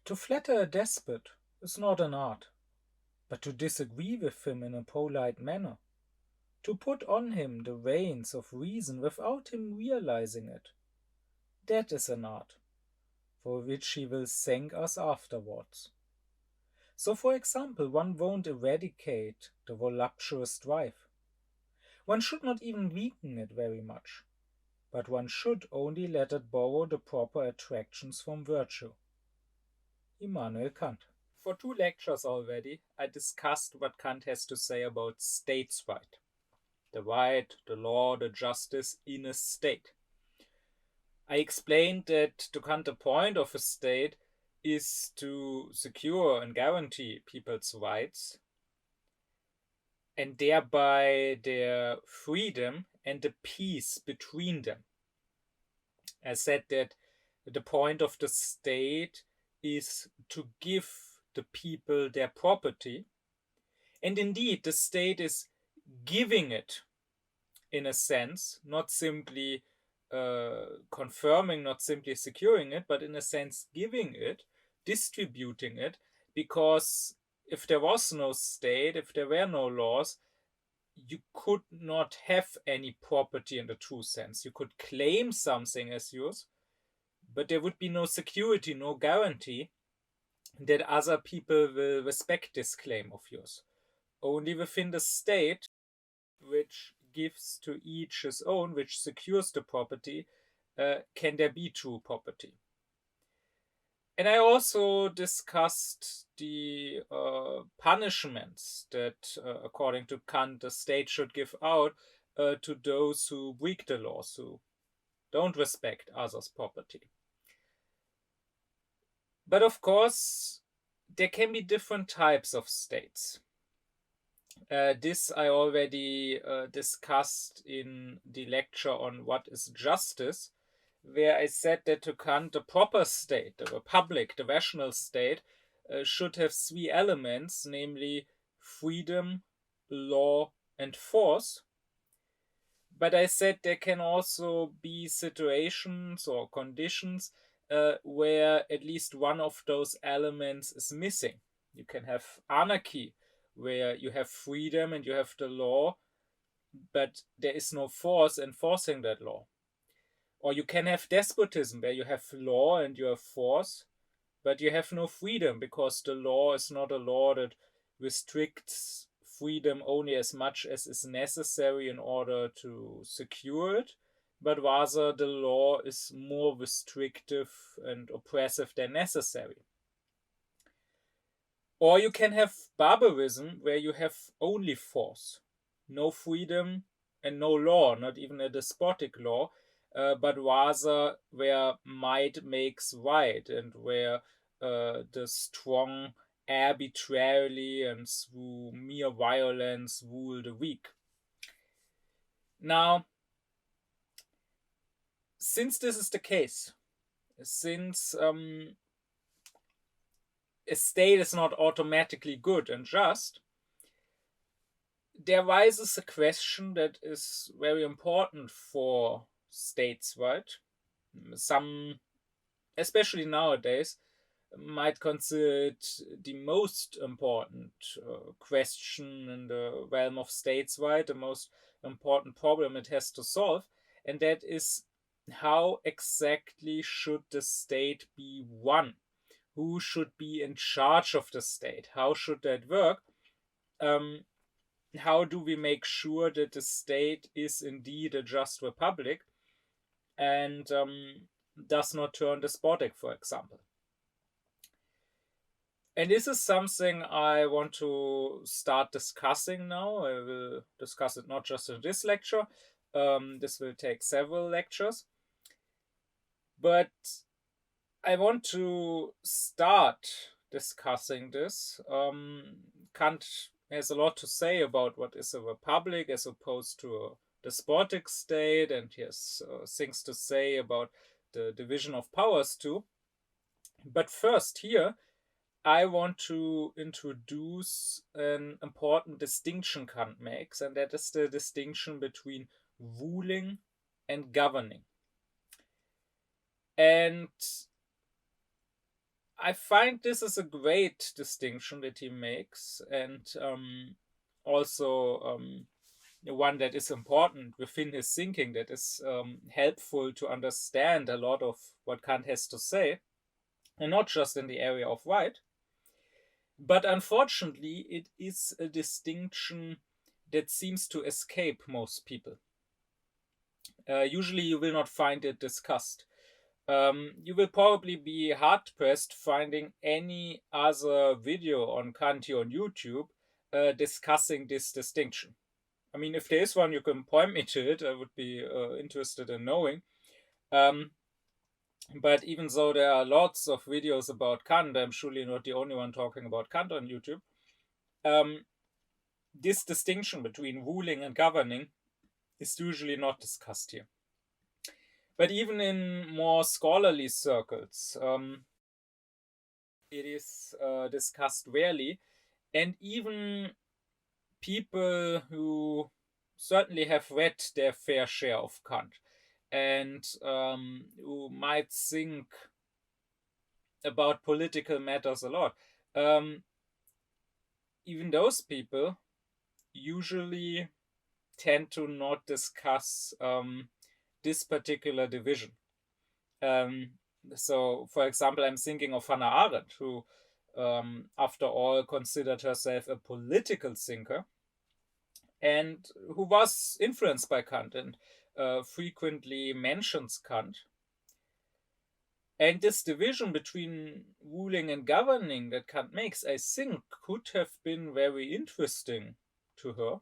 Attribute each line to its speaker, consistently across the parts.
Speaker 1: To flatter a despot is not an art, but to disagree with him in a polite manner, to put on him the reins of reason without him realizing it, that is an art, for which he will thank us afterwards. So, for example, one won't eradicate the voluptuous drive. One should not even weaken it very much, but one should only let it borrow the proper attractions from virtue. Immanuel Kant. For two lectures already, I discussed what Kant has to say about states' right. The right, the law, the justice in a state. I explained that to Kant the point of a state is to secure and guarantee people's rights and thereby their freedom and the peace between them. I said that the point of the state is to give the people their property, and indeed the state is giving it in a sense, not simply confirming, not simply securing it, but in a sense giving it, distributing it, because if there was no state, if there were no laws, you could not have any property in the true sense. You could claim something as yours, but there would be no security, no guarantee that other people will respect this claim of yours. Only within the state, which gives to each his own, which secures the property, can there be true property. And I also discussed the punishments that, according to Kant, the state should give out to those who break the laws, who don't respect others' property. But of course, there can be different types of states. This I already discussed in the lecture on what is justice, where I said that to Kant, the proper state, the republic, the rational state, should have three elements, namely freedom, law, and force. But I said there can also be situations or conditions where at least one of those elements is missing. You can have anarchy, where you have freedom and you have the law, but there is no force enforcing that law. Or you can have despotism, where you have law and you have force, but you have no freedom, because the law is not a law that restricts freedom only as much as is necessary in order to secure it, but rather the law is more restrictive and oppressive than necessary. Or you can have barbarism, where you have only force, no freedom and no law, not even a despotic law, but rather where might makes right, and where the strong arbitrarily and through mere violence rule the weak. Now, since this is the case, since a state is not automatically good and just, there rises a question that is very important for states, right? Some, especially nowadays, might consider it the most important question in the realm of states, right? The most important problem it has to solve, and that is, how exactly should the state be run? Who should be in charge of the state? How should that work? How do we make sure that the state is indeed a just republic and does not turn despotic, for example? And this is something I want to start discussing now. I will discuss it not just in this lecture. This will take several lectures. But I want to start discussing this. Kant has a lot to say about what is a republic as opposed to a despotic state, and he has things to say about the division of powers too. But first, here, I want to introduce an important distinction Kant makes, and that is the distinction between ruling and governing. And I find this is a great distinction that he makes, and also one that is important within his thinking, that is helpful to understand a lot of what Kant has to say, and not just in the area of right. But unfortunately, it is a distinction that seems to escape most people. Usually, you will not find it discussed. You will probably be hard pressed finding any other video on Kant on YouTube discussing this distinction. I mean, if there is one, you can point me to it. I would be interested in knowing. But even though there are lots of videos about Kant, I'm surely not the only one talking about Kant on YouTube. This distinction between ruling and governing is usually not discussed here. But even in more scholarly circles, it is discussed rarely. And even people who certainly have read their fair share of Kant and who might think about political matters a lot, even those people usually tend to not discuss this particular division. So, for example, I'm thinking of Hannah Arendt, who, after all, considered herself a political thinker and who was influenced by Kant and frequently mentions Kant. And this division between ruling and governing that Kant makes, I think, could have been very interesting to her.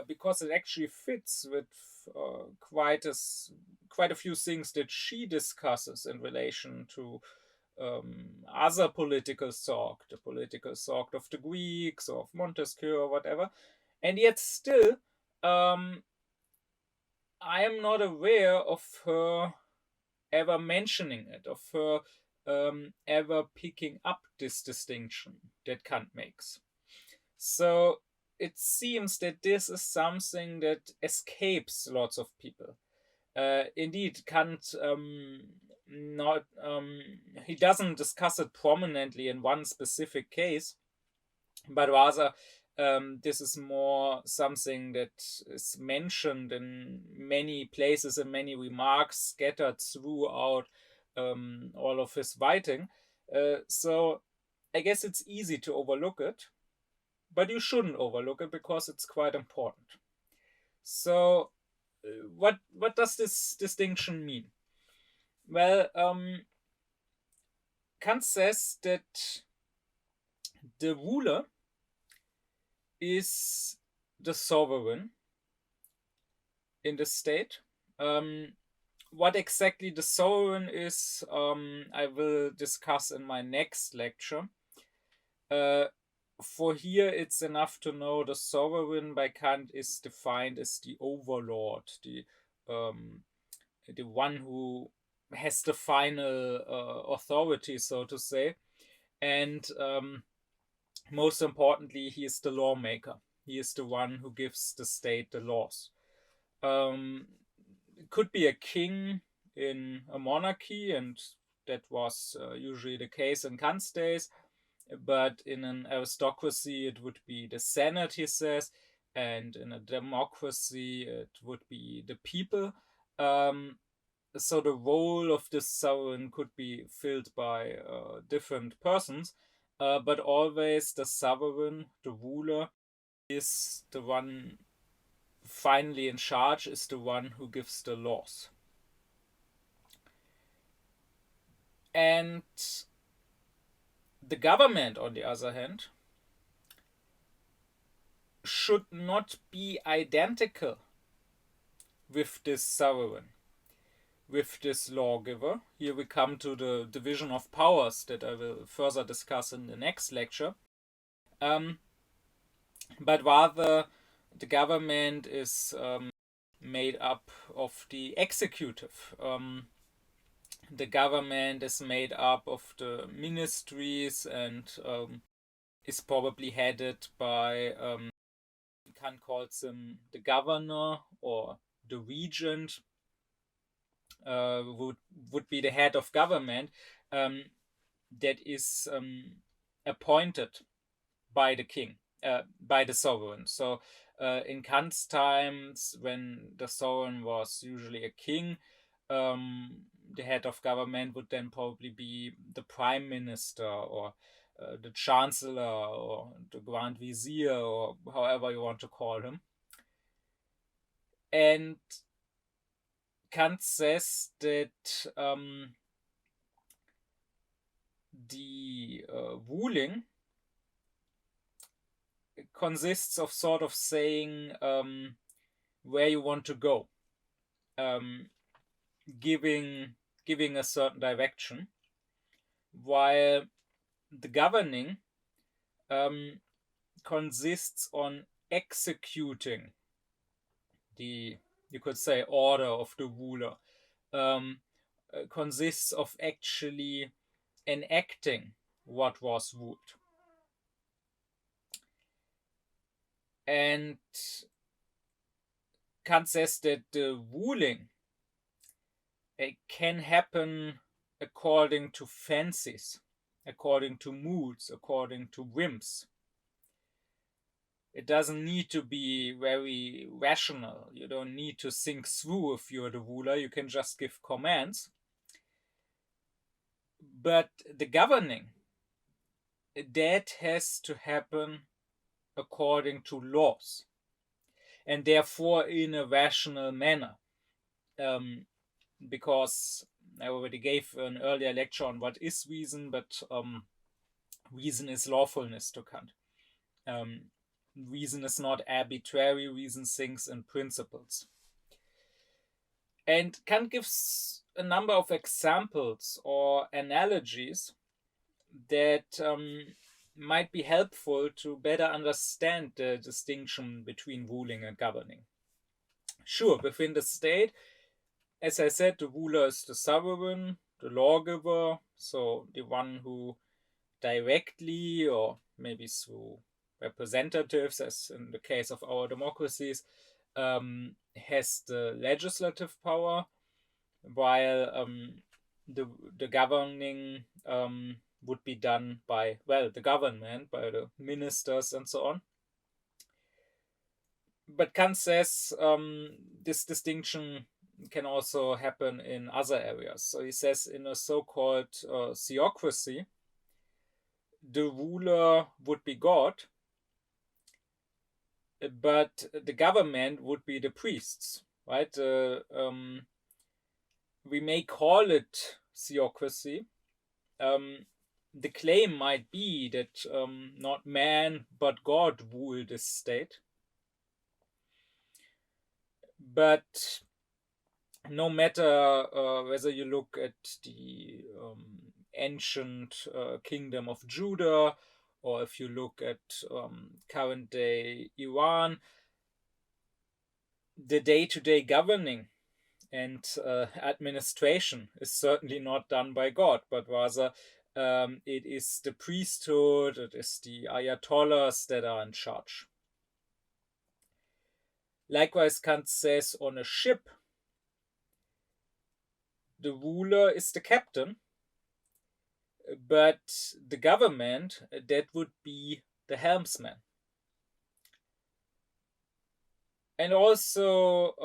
Speaker 1: Because it actually fits with quite a few things that she discusses in relation to other political thought, the political thought of the Greeks or of Montesquieu or whatever. And yet still, I am not aware of her ever mentioning it, of her ever picking up this distinction that Kant makes. So it seems that this is something that escapes lots of people. Indeed, Kant he doesn't discuss it prominently in one specific case, but rather this is more something that is mentioned in many places and many remarks scattered throughout all of his writing. So I guess it's easy to overlook it, but you shouldn't overlook it because it's quite important. So, what does this distinction mean? Well, Kant says that the ruler is the sovereign in the state. What exactly the sovereign is, I will discuss in my next lecture. For here, it's enough to know the sovereign by Kant is defined as the overlord, the one who has the final authority, so to say. And most importantly, he is the lawmaker. He is the one who gives the state the laws. It could be a king in a monarchy, and that was usually the case in Kant's days. But in an aristocracy, it would be the Senate, he says, and in a democracy, it would be the people. So the role of this sovereign could be filled by different persons, but always the sovereign, the ruler, is the one finally in charge, is the one who gives the laws. And the government, on the other hand, should not be identical with this sovereign, with this lawgiver. Here we come to the division of powers that I will further discuss in the next lecture. But rather, the government is made up of the executive. The government is made up of the ministries and is probably headed by, Kant calls him the governor or the regent, would be the head of government. that is appointed by the king, by the sovereign. So in Kant's times, when the sovereign was usually a king, the head of government would then probably be the prime minister, or the chancellor, or the grand vizier, or however you want to call him. And Kant says that the ruling consists of sort of saying where you want to go, giving a certain direction, while the governing consists on executing the, you could say, order of the ruler, consists of actually enacting what was ruled. And Kant says that the ruling can happen according to fancies, according to moods, according to whims. It doesn't need to be very rational. You don't need to think through if you're the ruler. You can just give commands. But the governing, that has to happen according to laws, and therefore in a rational manner. Because I already gave an earlier lecture on what is reason, but reason is lawfulness to Kant. Reason is not arbitrary, reason thinks in principles. And Kant gives a number of examples or analogies that might be helpful to better understand the distinction between ruling and governing. Sure, within the state, as I said, the ruler is the sovereign, the lawgiver, so the one who directly, or maybe through representatives, as in the case of our democracies, has the legislative power, while the governing would be done by, well, the government, by the ministers and so on. But Kant says this distinction can also happen in other areas. So he says in a so-called theocracy, the ruler would be God, but the government would be the priests, right? We may call it theocracy. The claim might be that not man but God rule this state. But no matter whether you look at the ancient kingdom of Judah, or if you look at current day Iran, the day-to-day governing and administration is certainly not done by God, but rather it is the priesthood, it is the ayatollahs that are in charge. Likewise, Kant says on a ship, the ruler is the captain, but the government, that would be the helmsman. And also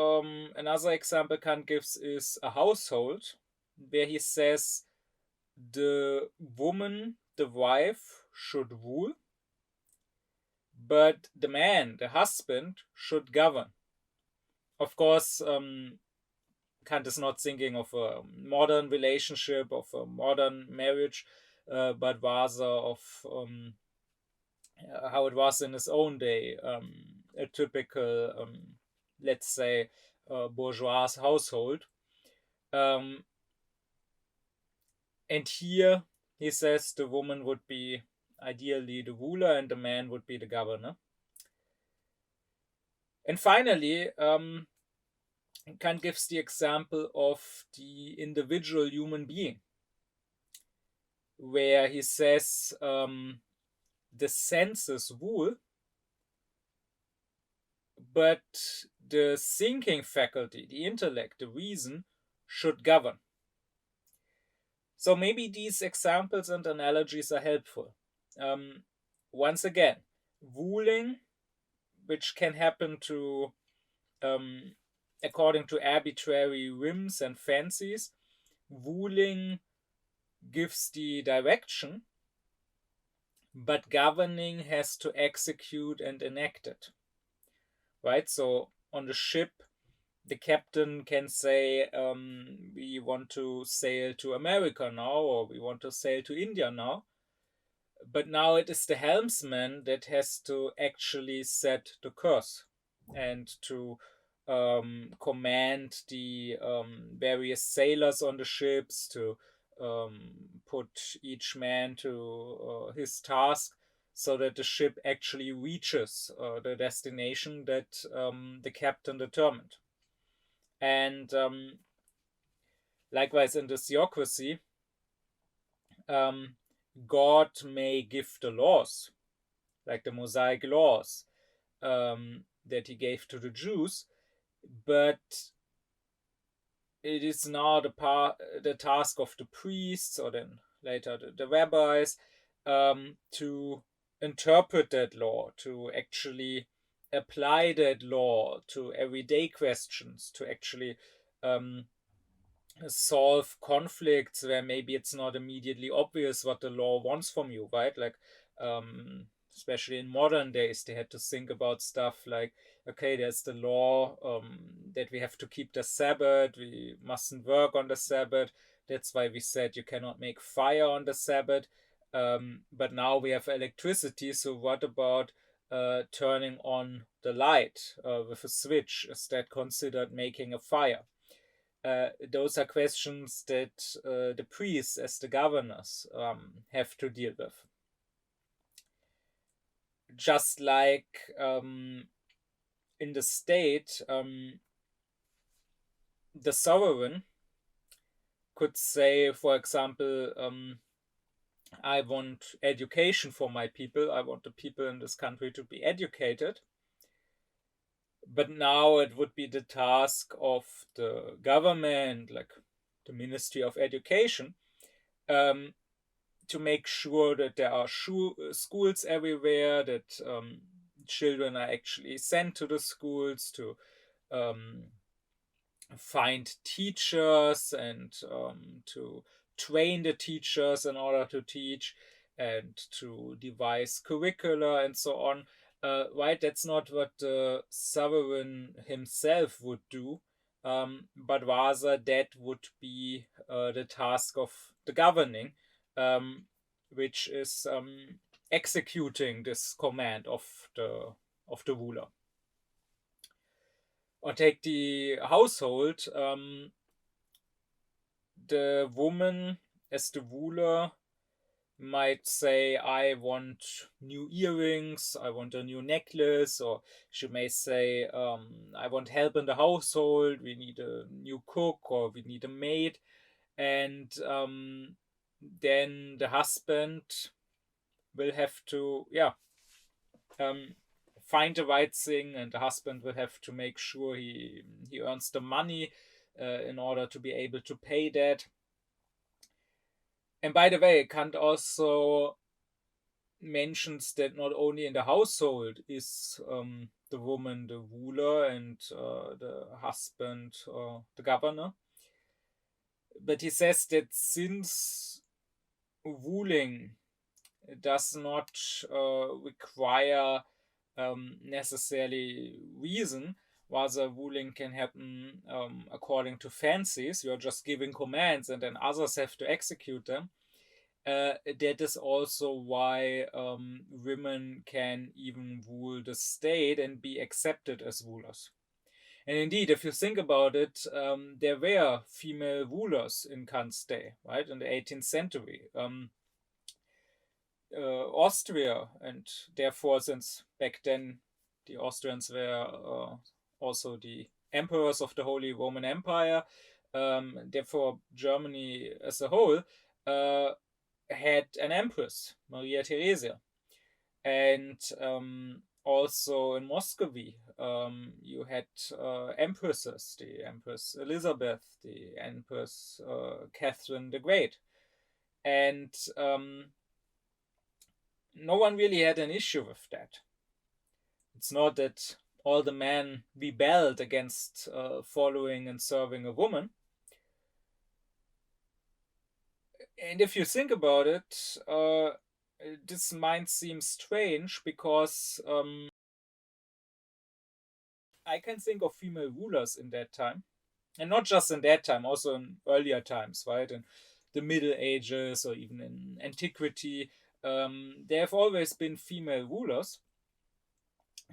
Speaker 1: another example Kant gives is a household, where he says the woman, the wife, should rule, but the man, the husband, should govern. Of course, Kant is not thinking of a modern relationship, of a modern marriage, but rather of how it was in his own day, a typical, let's say, bourgeois household. And here he says the woman would be ideally the ruler and the man would be the governor. And finally, Kant gives the example of the individual human being, where he says the senses rule, but the thinking faculty, the intellect, the reason, should govern. So maybe these examples and analogies are helpful. Once again, ruling, which can happen to according to arbitrary whims and fancies, ruling gives the direction, but governing has to execute and enact it. Right? So on the ship, the captain can say, we want to sail to America now, or we want to sail to India now. But now it is the helmsman that has to actually set the course and to command the various sailors on the ships, to put each man to his task, so that the ship actually reaches the destination that the captain determined. And likewise, in the theocracy, God may give the laws, like the Mosaic laws that he gave to the Jews, but it is now the task of the priests, or then later the rabbis, to interpret that law, to actually apply that law to everyday questions, to actually solve conflicts where maybe it's not immediately obvious what the law wants from you, right? Like, especially in modern days, they had to think about stuff like, okay, there's the law that we have to keep the Sabbath, we mustn't work on the Sabbath. That's why we said you cannot make fire on the Sabbath. But now we have electricity, so what about turning on the light with a switch? Is that considered making a fire? Those are questions that the priests, as the governors, have to deal with. Just like in the state, the sovereign could say, for example, I want education for my people, I want the people in this country to be educated. But now it would be the task of the government, like the Ministry of Education, to make sure that there are schools everywhere, that children are actually sent to the schools, to find teachers and to train the teachers in order to teach, and to devise curricula and so on. Right, that's not what the sovereign himself would do, but rather that would be the task of the governing, which is executing this command of the ruler. Or take the household. The woman, as the ruler, might say, I want new earrings, I want a new necklace, or she may say, I want help in the household, we need a new cook, or we need a maid. And then the husband will have to, find the right thing, and the husband will have to make sure he earns the money in order to be able to pay that. And by the way, Kant also mentions that not only in the household is the woman the ruler and the husband the governor, but he says that since ruling does not require necessarily reason, rather ruling can happen according to fancies. You're just giving commands and then others have to execute them. That is also why women can even rule the state and be accepted as rulers. And indeed, if you think about it, there were female rulers in Kant's day, right, in the 18th century. Austria, and therefore, since back then the Austrians were also the emperors of the Holy Roman Empire, therefore Germany as a whole had an empress, Maria Theresia. And also in Muscovy, you had empresses, the Empress Elizabeth, the Empress Catherine the Great. And no one really had an issue with that. It's not that all the men rebelled against following and serving a woman. And if you think about it, this might seem strange because I can think of female rulers in that time, and not just in that time, also in earlier times, right? In the Middle Ages or even in antiquity, there have always been female rulers,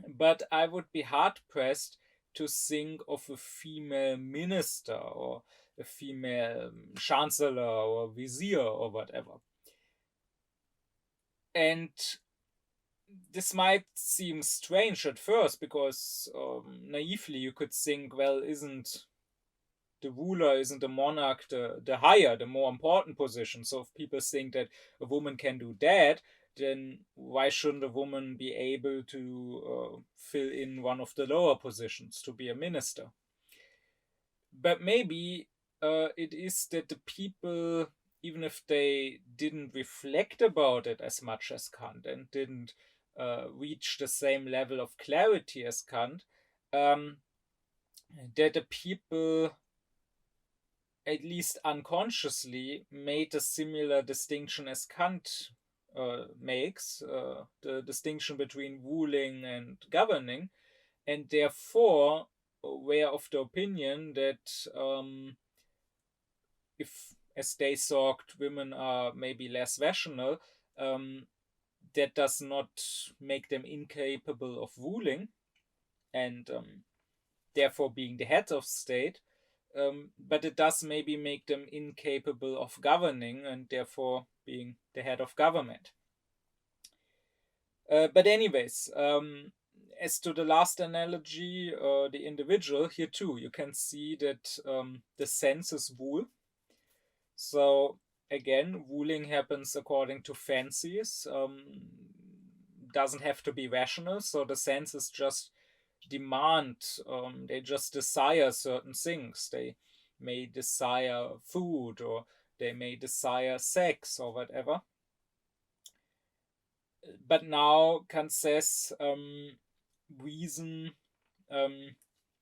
Speaker 1: but I would be hard pressed to think of a female minister or a female chancellor or vizier or whatever. And this might seem strange at first because naively you could think, well, isn't the monarch the higher, the more important position? So if people think that a woman can do that, then why shouldn't a woman be able to fill in one of the lower positions to be a minister? But maybe it is that the people, even if they didn't reflect about it as much as Kant and didn't reach the same level of clarity as Kant, um, that the people, at least unconsciously, made a similar distinction as Kant makes, the distinction between ruling and governing, and therefore were of the opinion that if, as they thought, women are maybe less rational, that does not make them incapable of ruling and therefore being the head of state, but it does maybe make them incapable of governing and therefore being the head of government. But anyways, as to the last analogy, the individual, here too, you can see that the senses rule. So again, ruling happens according to fancies, doesn't have to be rational. So the senses just demand, they just desire certain things. They may desire food, or they may desire sex, or whatever. But now Kant says reason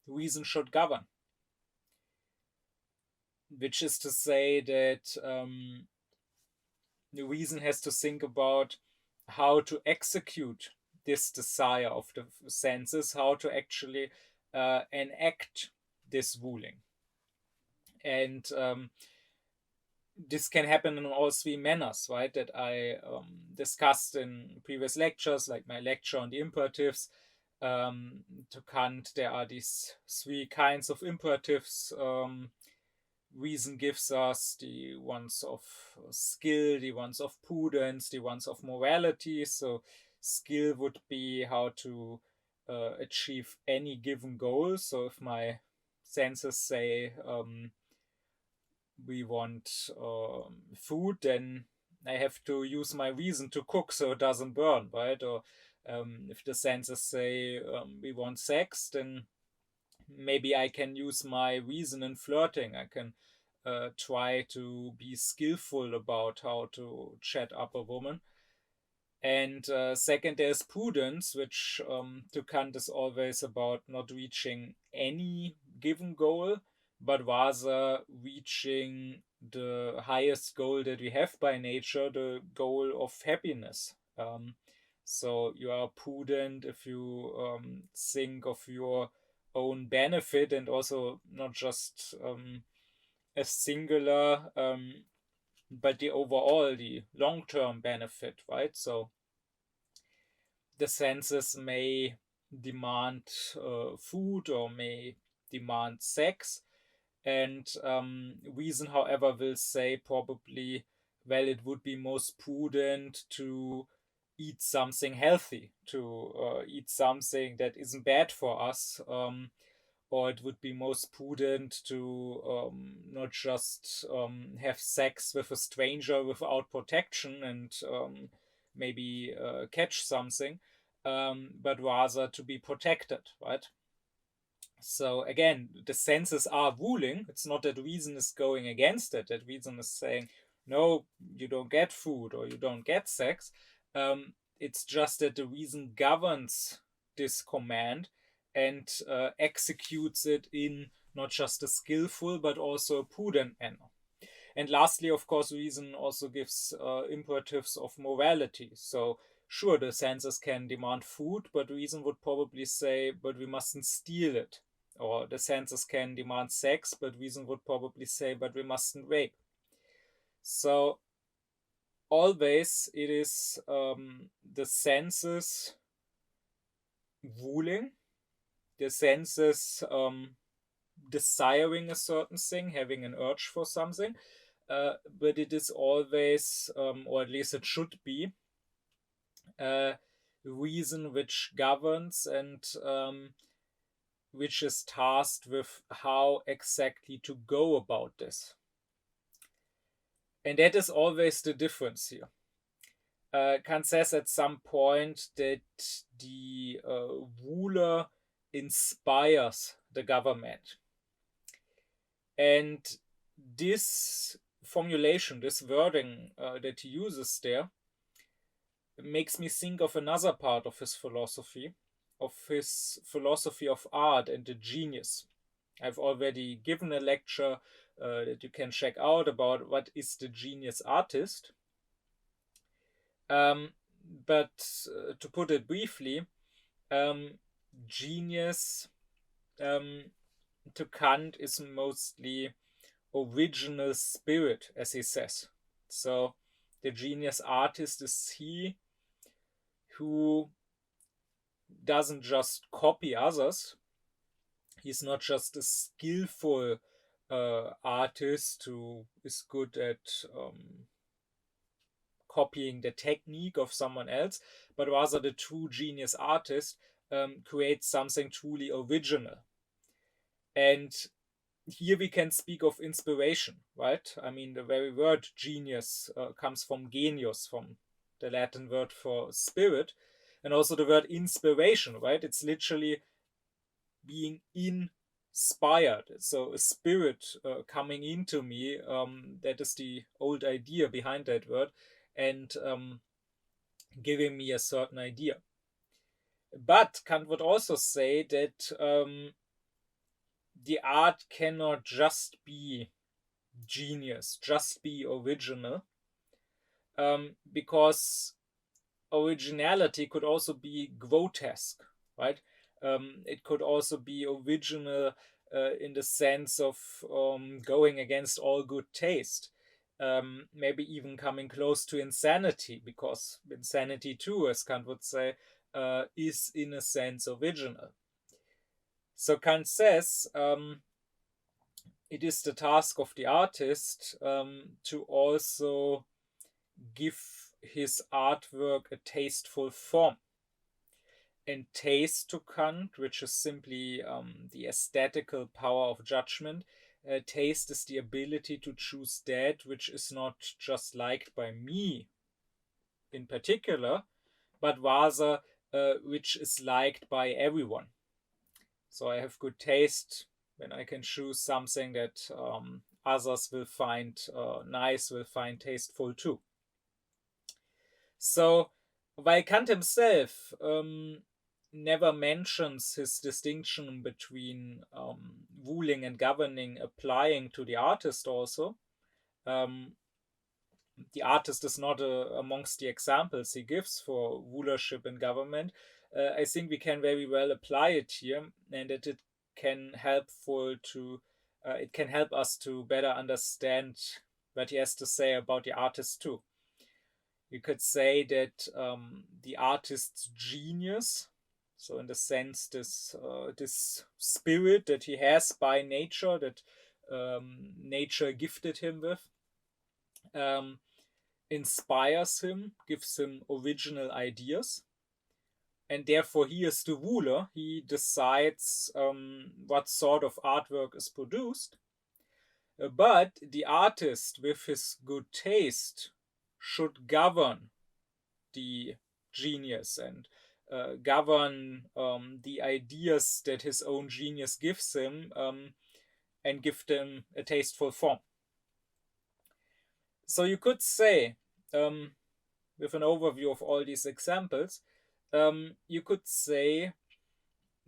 Speaker 1: reason should govern, which is to say that the reason has to think about how to execute this desire of the senses, how to actually enact this ruling. And this can happen in all three manners, right? That I discussed in previous lectures, like my lecture on the imperatives. To Kant, there are these three kinds of imperatives. Reason gives us the ones of skill, the ones of prudence, the ones of morality. So skill would be how to achieve any given goal. So if my senses say we want food, then I have to use my reason to cook so it doesn't burn, right? Or if the senses say we want sex, then maybe I can use my reason in flirting. I can try to be skillful about how to chat up a woman. And second, there's prudence, which to Kant is always about not reaching any given goal, but rather reaching the highest goal that we have by nature, the goal of happiness. So you are prudent if you think of your own benefit, and also not just a singular, but the overall, the long-term benefit, right? So the senses may demand food or may demand sex, and reason, however, will say probably, well, it would be most prudent to eat something healthy, to eat something that isn't bad for us, or it would be most prudent to not just have sex with a stranger without protection and maybe catch something, but rather to be protected, right? So again, the senses are ruling. It's not that reason is going against it. That reason is saying, no, you don't get food or you don't get sex. It's just that the reason governs this command and executes it in not just a skillful but also a prudent manner. And lastly, of course, reason also gives imperatives of morality. So, sure, the senses can demand food, but reason would probably say, but we mustn't steal it. Or the senses can demand sex, but reason would probably say, but we mustn't rape. So, always it is the senses ruling, the senses desiring a certain thing, having an urge for something, but it is always, or at least it should be, reason which governs and which is tasked with how exactly to go about this. And that is always the difference here. Kant says at some point that the ruler inspires the government. And this formulation, this wording that he uses there, makes me think of another part of his philosophy of art and the genius. I've already given a lecture that you can check out about what is the genius artist. But to put it briefly, genius to Kant is mostly original spirit, as he says. So the genius artist is he who doesn't just copy others. He's not just a skillful artist who is good at copying the technique of someone else, but rather the true genius artist creates something truly original. And here we can speak of inspiration, right? I mean, the very word genius comes from genius, from the Latin word for spirit, and also the word inspiration, right? It's literally being inspired. So a spirit coming into me, that is the old idea behind that word, and giving me a certain idea. But Kant would also say that the art cannot just be genius, just be original, because originality could also be grotesque, right? It could also be original in the sense of going against all good taste, maybe even coming close to insanity, because insanity too, as Kant would say, is in a sense original. So Kant says it is the task of the artist to also give his artwork a tasteful form. And taste to Kant, which is simply the aesthetical power of judgment, taste is the ability to choose that which is not just liked by me in particular, but rather which is liked by everyone. So I have good taste when I can choose something that others will find nice, will find tasteful too. So while Kant himself never mentions his distinction between ruling and governing applying to the artist also, the artist is not amongst the examples he gives for rulership and government. I think we can very well apply it here, and that it can it can help us to better understand what he has to say about the artist too. You could say that the artist's genius, so in the sense this spirit that he has by nature, that nature gifted him with, inspires him, gives him original ideas, and therefore he is the ruler. He decides what sort of artwork is produced. But the artist, with his good taste, should govern the genius and govern the ideas that his own genius gives him, and give them a tasteful form. So you could say, with an overview of all these examples, you could say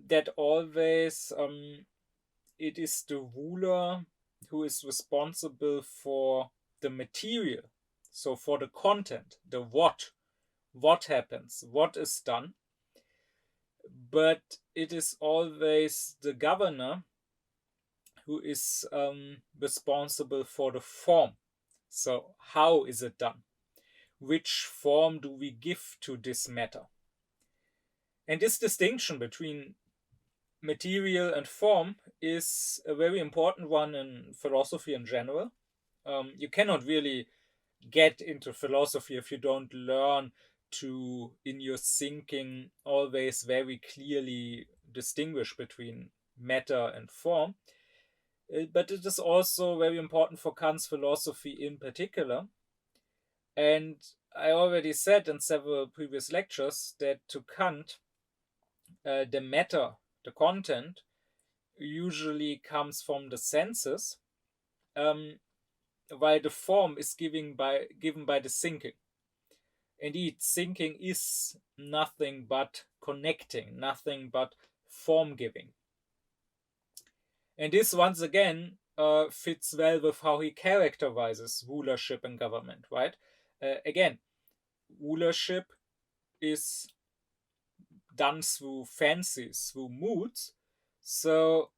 Speaker 1: that always it is the ruler who is responsible for the material, so for the content, the what happens, what is done, but it is always the governor who is responsible for the form. So, how is it done? Which form do we give to this matter? And this distinction between material and form is a very important one in philosophy in general. You cannot really get into philosophy if you don't learn to, in your thinking, always very clearly distinguish between matter and form. But it is also very important for Kant's philosophy in particular. And I already said in several previous lectures that to Kant, the matter, the content, usually comes from the senses, um, while the form is given by the thinking. Indeed, thinking is nothing but connecting, nothing but form giving. And this, once again, fits well with how he characterizes rulership and government, right? Again, rulership is done through fancies, through moods. So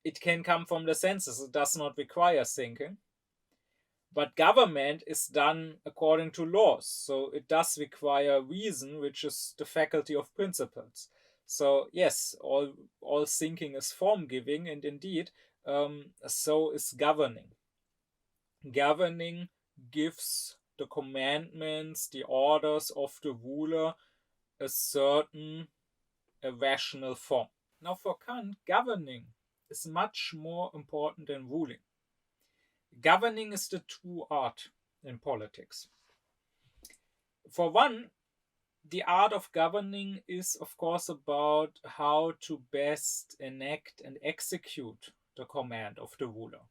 Speaker 1: it can come from the senses. It does not require thinking. But government is done according to laws. So it does require reason, which is the faculty of principles. So yes, all thinking is form giving, and indeed, so is governing. Governing gives the commandments, the orders of the ruler a certain rational form. Now, for Kant, governing is much more important than ruling. Governing is the true art in politics. For one, the art of governing is, of course, about how to best enact and execute the command of the ruler.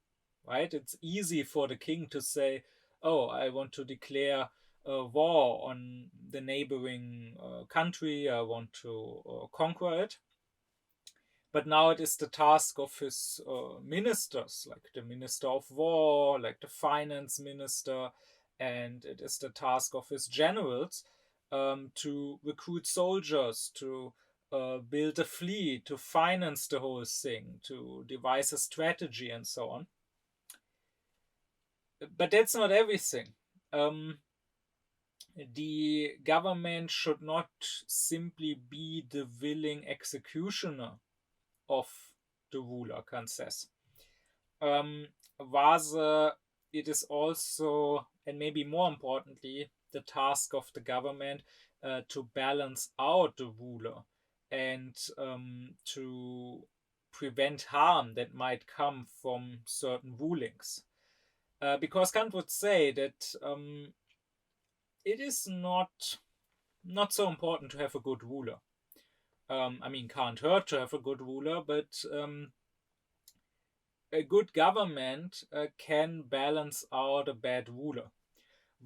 Speaker 1: Right? It's easy for the king to say, "Oh, I want to declare a war on the neighboring country. I want to conquer it." But now it is the task of his ministers, like the minister of war, like the finance minister, and it is the task of his generals to recruit soldiers, to build a fleet, to finance the whole thing, to devise a strategy, and so on. But that's not everything. The government should not simply be the willing executioner of the ruler, Kant says. Rather, it is also, and maybe more importantly, the task of the government to balance out the ruler and to prevent harm that might come from certain rulings. Because Kant would say that it is not so important to have a good ruler. Can't hurt to have a good ruler, but a good government can balance out a bad ruler.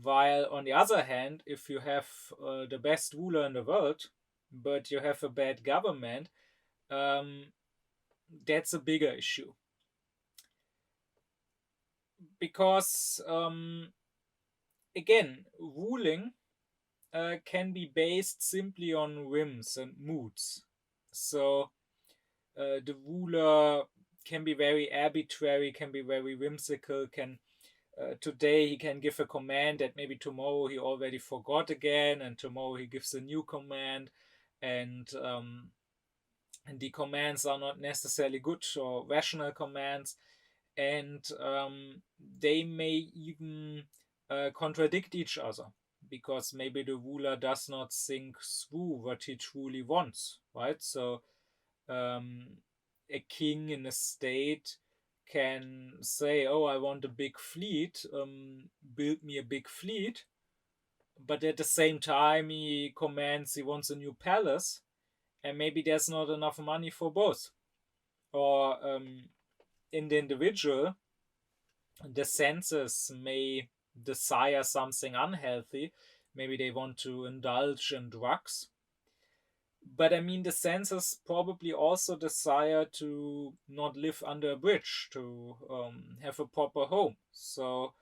Speaker 1: While on the other hand, if you have the best ruler in the world, but you have a bad government, that's a bigger issue. Because, again, ruling can be based simply on whims and moods. So the ruler can be very arbitrary, can be very whimsical, can today he can give a command that maybe tomorrow he already forgot again, and tomorrow he gives a new command, and the commands are not necessarily good or rational commands, and they may even contradict each other, because maybe the ruler does not think through what he truly wants, right? So a king in a state can say, "Oh, I want a big fleet, build me a big fleet," but at the same time he commands he wants a new palace, and maybe there's not enough money for both. Or in the individual, the senses may desire something unhealthy. Maybe they want to indulge in drugs. But I mean, the senses probably also desire to not live under a bridge, to have a proper home. So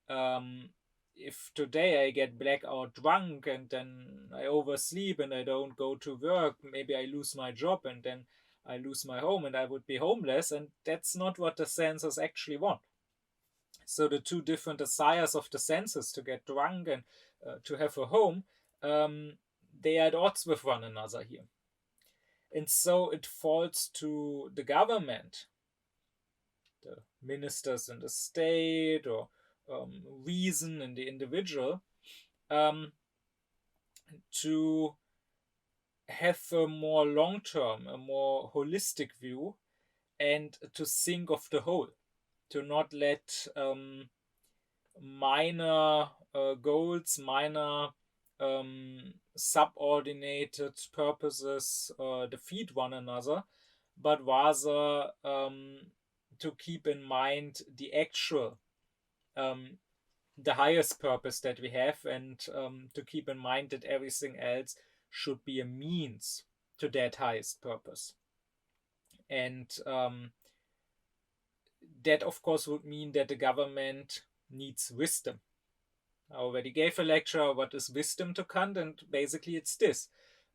Speaker 1: um, if today I get blackout drunk and then I oversleep and I don't go to work, maybe I lose my job and then I lose my home and I would be homeless. And that's not what the senses actually want. So the two different desires of the senses to get drunk and to have a home, they are at odds with one another here. And so it falls to the government, the ministers in the state, or reason in the individual, to have a more long-term, a more holistic view, and to think of the whole, to not let minor goals, minor subordinated purposes defeat one another, but rather to keep in mind the actual, the highest purpose that we have, and to keep in mind that everything else should be a means to that highest purpose. And that, of course, would mean that the government needs wisdom. I already gave a lecture what is wisdom to Kant, and basically it's this.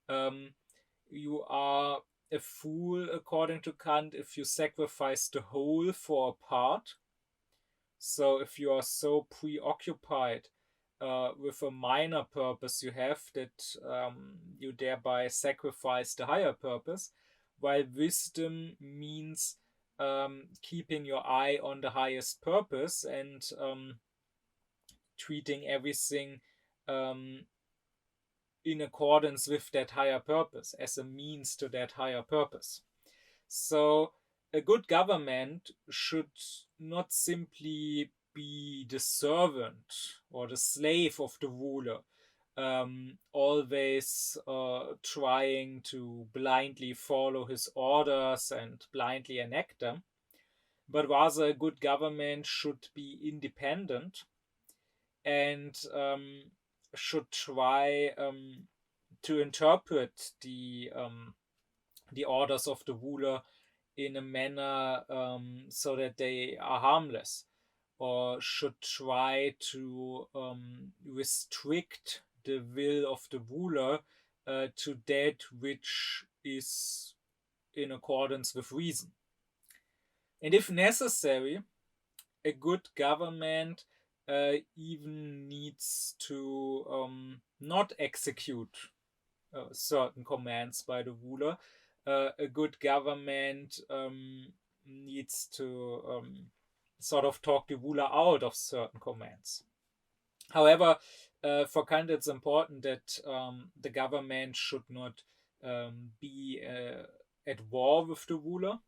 Speaker 1: You are a fool, according to Kant, if you sacrifice the whole for a part. So if you are so preoccupied with a minor purpose you have that you thereby sacrifice the higher purpose, while wisdom means keeping your eye on the highest purpose and treating everything in accordance with that higher purpose, as a means to that higher purpose. So a good government should not simply be the servant or the slave of the ruler, always trying to blindly follow his orders and blindly enact them, but rather a good government should be independent and should try to interpret the orders of the ruler in a manner so that they are harmless, or should try to restrict the will of the ruler to that which is in accordance with reason. And if necessary, a good government even needs to not execute certain commands by the ruler. A good government needs to sort of talk the ruler out of certain commands. However, for Kant, it's important that the government should not be at war with the ruler.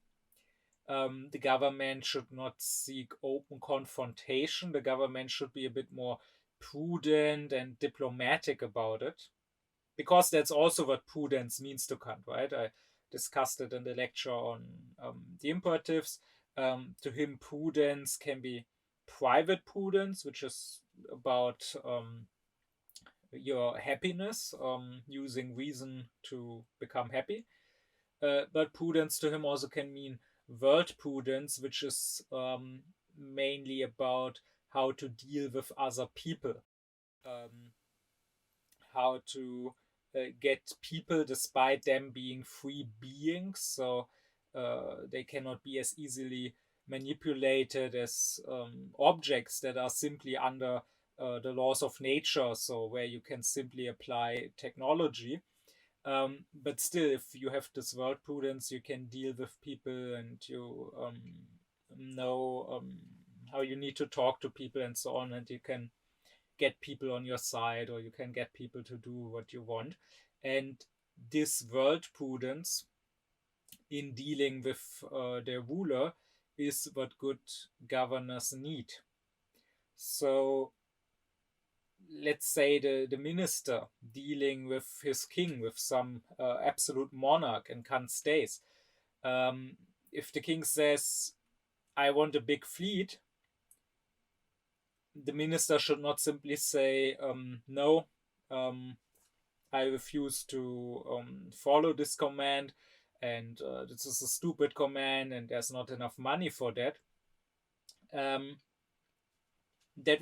Speaker 1: The government should not seek open confrontation. The government should be a bit more prudent and diplomatic about it, because that's also what prudence means to Kant, right? I discussed it in the lecture on the imperatives. To him, prudence can be private prudence, which is about your happiness, using reason to become happy. But prudence to him also can mean world prudence, which is mainly about how to deal with other people, how to get people, despite them being free beings, so they cannot be as easily manipulated as objects that are simply under the laws of nature, so where you can simply apply technology. But still, if you have this world prudence, you can deal with people, and you know how you need to talk to people and so on, and you can get people on your side, or you can get people to do what you want. And this world prudence in dealing with their ruler is what good governors need. So let's say the minister dealing with his king, with some absolute monarch in Kant's days. If the king says, I want a big fleet, the minister should not simply say, no, I refuse to follow this command, and this is a stupid command, and there's not enough money for that. That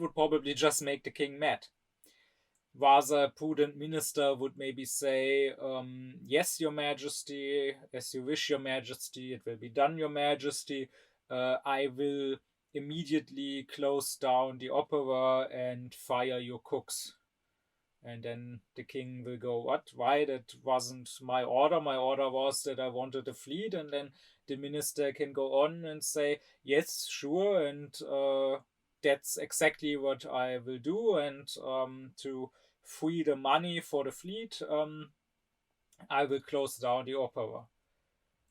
Speaker 1: would probably just make the king mad. Rather, a prudent minister would maybe say, yes, your majesty, as you wish, your majesty, it will be done, your majesty. I will immediately close down the opera and fire your cooks. And then the king will go, what? Why? That wasn't my order. My order was that I wanted a fleet. And then the minister can go on and say, yes, sure. And that's exactly what I will do. And to free the money for the fleet, I will close down the opera.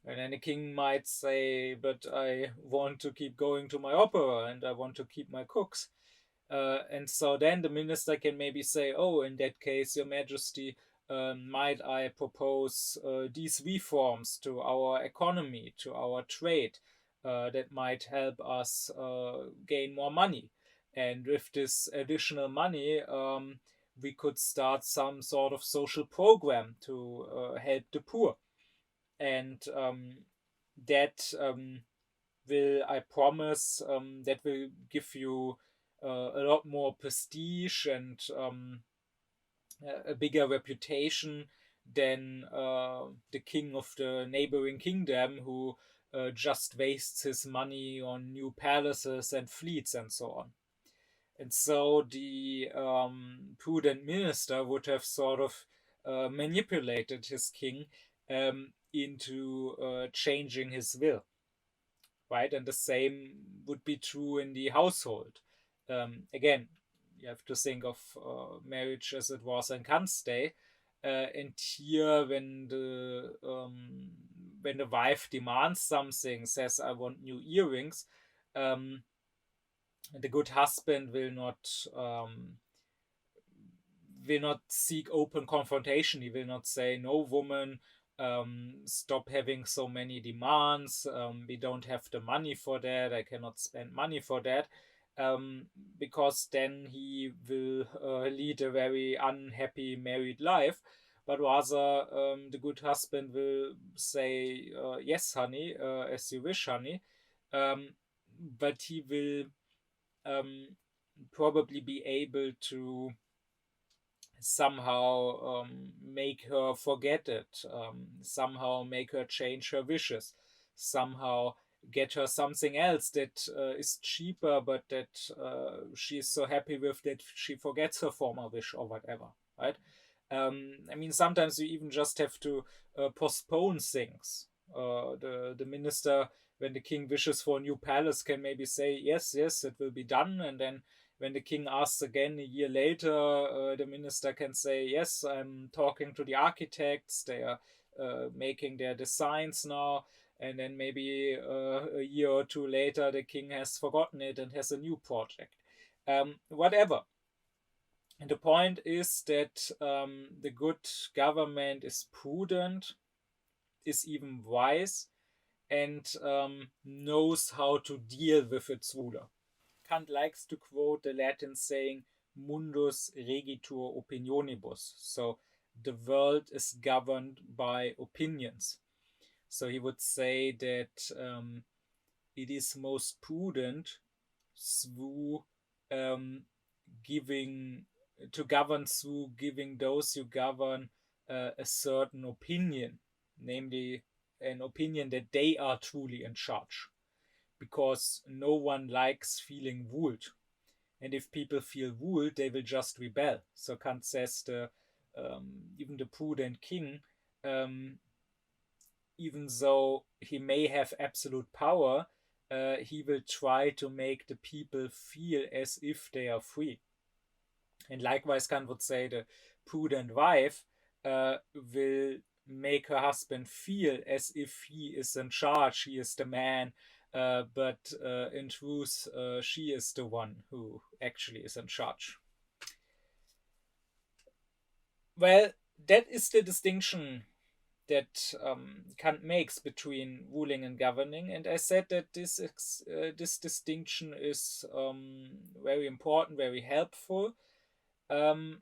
Speaker 1: And then the king might say, but I want to keep going to my opera and I want to keep my cooks. And so then the minister can maybe say, oh, in that case, your majesty, might I propose these reforms to our economy, to our trade, that might help us gain more money. And with this additional money, we could start some sort of social program to help the poor. And that will, I promise, that will give you a lot more prestige and a bigger reputation than the king of the neighboring kingdom, who just wastes his money on new palaces and fleets and so on. And so the prudent minister would have sort of manipulated his king into changing his will, right? And the same would be true in the household. Again, you have to think of marriage as it was in Kant's day. And here, when the wife demands something, says, "I want new earrings," the good husband will not seek open confrontation. He will not say, "No, woman, stop having so many demands. We don't have the money for that. I cannot spend money for that." Because then he will lead a very unhappy married life. But rather, the good husband will say, "Yes, honey, as you wish, honey." But he will probably be able to somehow make her forget it, somehow make her change her wishes, somehow get her something else that is cheaper, but that she's so happy with that she forgets her former wish or whatever, right? I mean, sometimes you even just have to postpone things. The minister, when the king wishes for a new palace, can maybe say, yes, yes, it will be done. And then when the king asks again a year later, the minister can say, yes, I'm talking to the architects. They are making their designs now. And then maybe a year or two later, the king has forgotten it and has a new project. Whatever. And the point is that the good government is prudent, is even wise, and knows how to deal with its ruler. Kant likes to quote the Latin saying, mundus regitur opinionibus. So the world is governed by opinions. So he would say that it is most prudent through giving to govern through giving those you govern a certain opinion, namely an opinion that they are truly in charge, because no one likes feeling ruled. And if people feel ruled, they will just rebel. So Kant says even the prudent king, even though he may have absolute power, he will try to make the people feel as if they are free. And likewise, Kant would say the prudent wife will make her husband feel as if he is in charge, he is the man, but in truth, she is the one who actually is in charge. Well, that is the distinction that Kant makes between ruling and governing, and I said that this distinction is very important, very helpful. Um,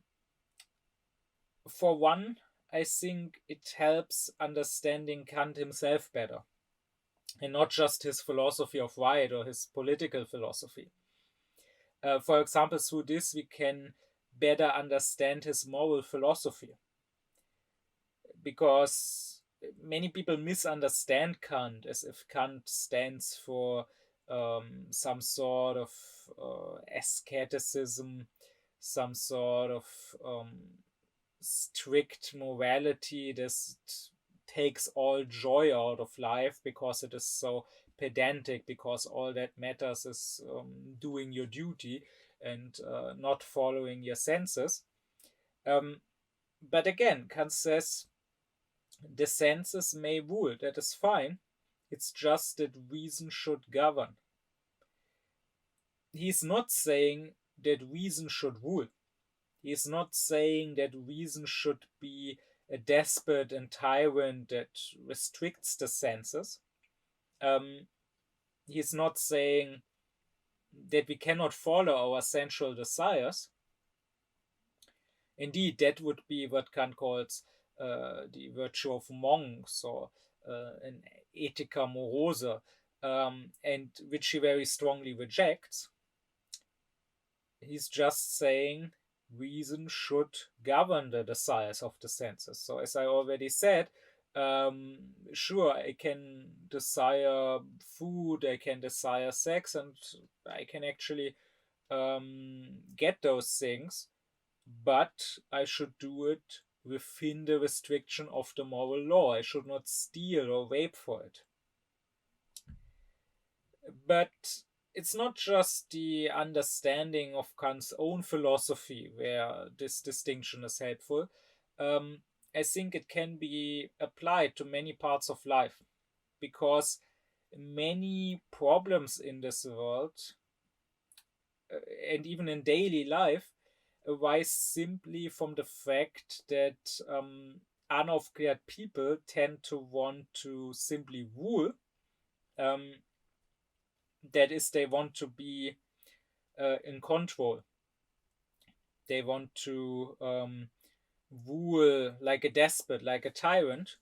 Speaker 1: for one, I think it helps understanding Kant himself better, and not just his philosophy of right or his political philosophy. For example, through this we can better understand his moral philosophy, because many people misunderstand Kant as if Kant stands for some sort of asceticism, some sort of um, strict morality that takes all joy out of life because it is so pedantic, because all that matters is doing your duty and not following your senses. Um, but again, Kant says the senses may rule, that is fine. It's just that reason should govern. He's not saying that reason should rule. He's not saying that reason should be a despot and tyrant that restricts the senses. Um, he's not saying that we cannot follow our sensual desires. Indeed, that would be what Kant calls the virtue of monks, or an ethica morose, and which he very strongly rejects. He's just saying reason should govern the desires of the senses. So, as I already said, sure, I can desire food, I can desire sex, and I can actually get those things, but I should do it within the restriction of the moral law. I should not steal or rape for it. But it's not just the understanding of Kant's own philosophy where this distinction is helpful. Um, I think it can be applied to many parts of life, because many problems in this world, and even in daily life, arise simply from the fact that unaufkläred people tend to want to simply rule. Um, that is, they want to be in control. They want to rule like a despot, like a tyrant,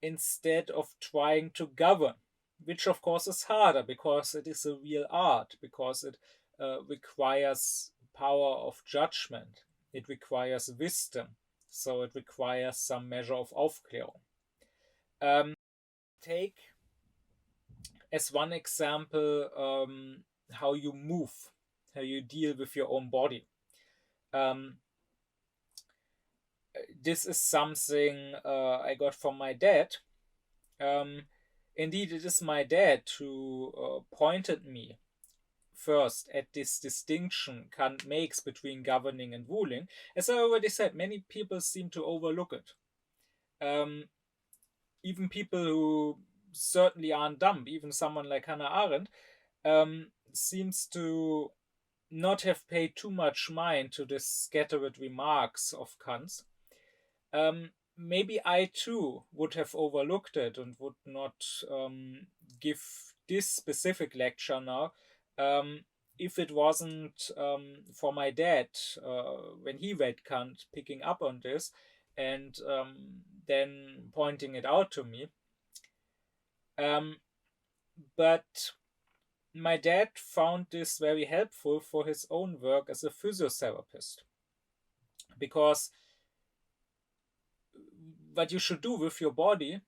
Speaker 1: instead of trying to govern, which of course is harder because it is a real art, because it requires power of judgment, it requires wisdom, so it requires some measure of Aufklärung. Take as one example how you move, how you deal with your own body. Um, this is something I got from my dad. Indeed, it is my dad who pointed me first at this distinction Kant makes between governing and ruling. As I already said, many people seem to overlook it. Even people who certainly aren't dumb, even someone like Hannah Arendt, seems to not have paid too much mind to the scattered remarks of Kant's. Maybe I too would have overlooked it and would not give this specific lecture now if it wasn't for my dad when he read Kant picking up on this and then pointing it out to me. But my dad found this very helpful for his own work as a physiotherapist, because what you should do with your body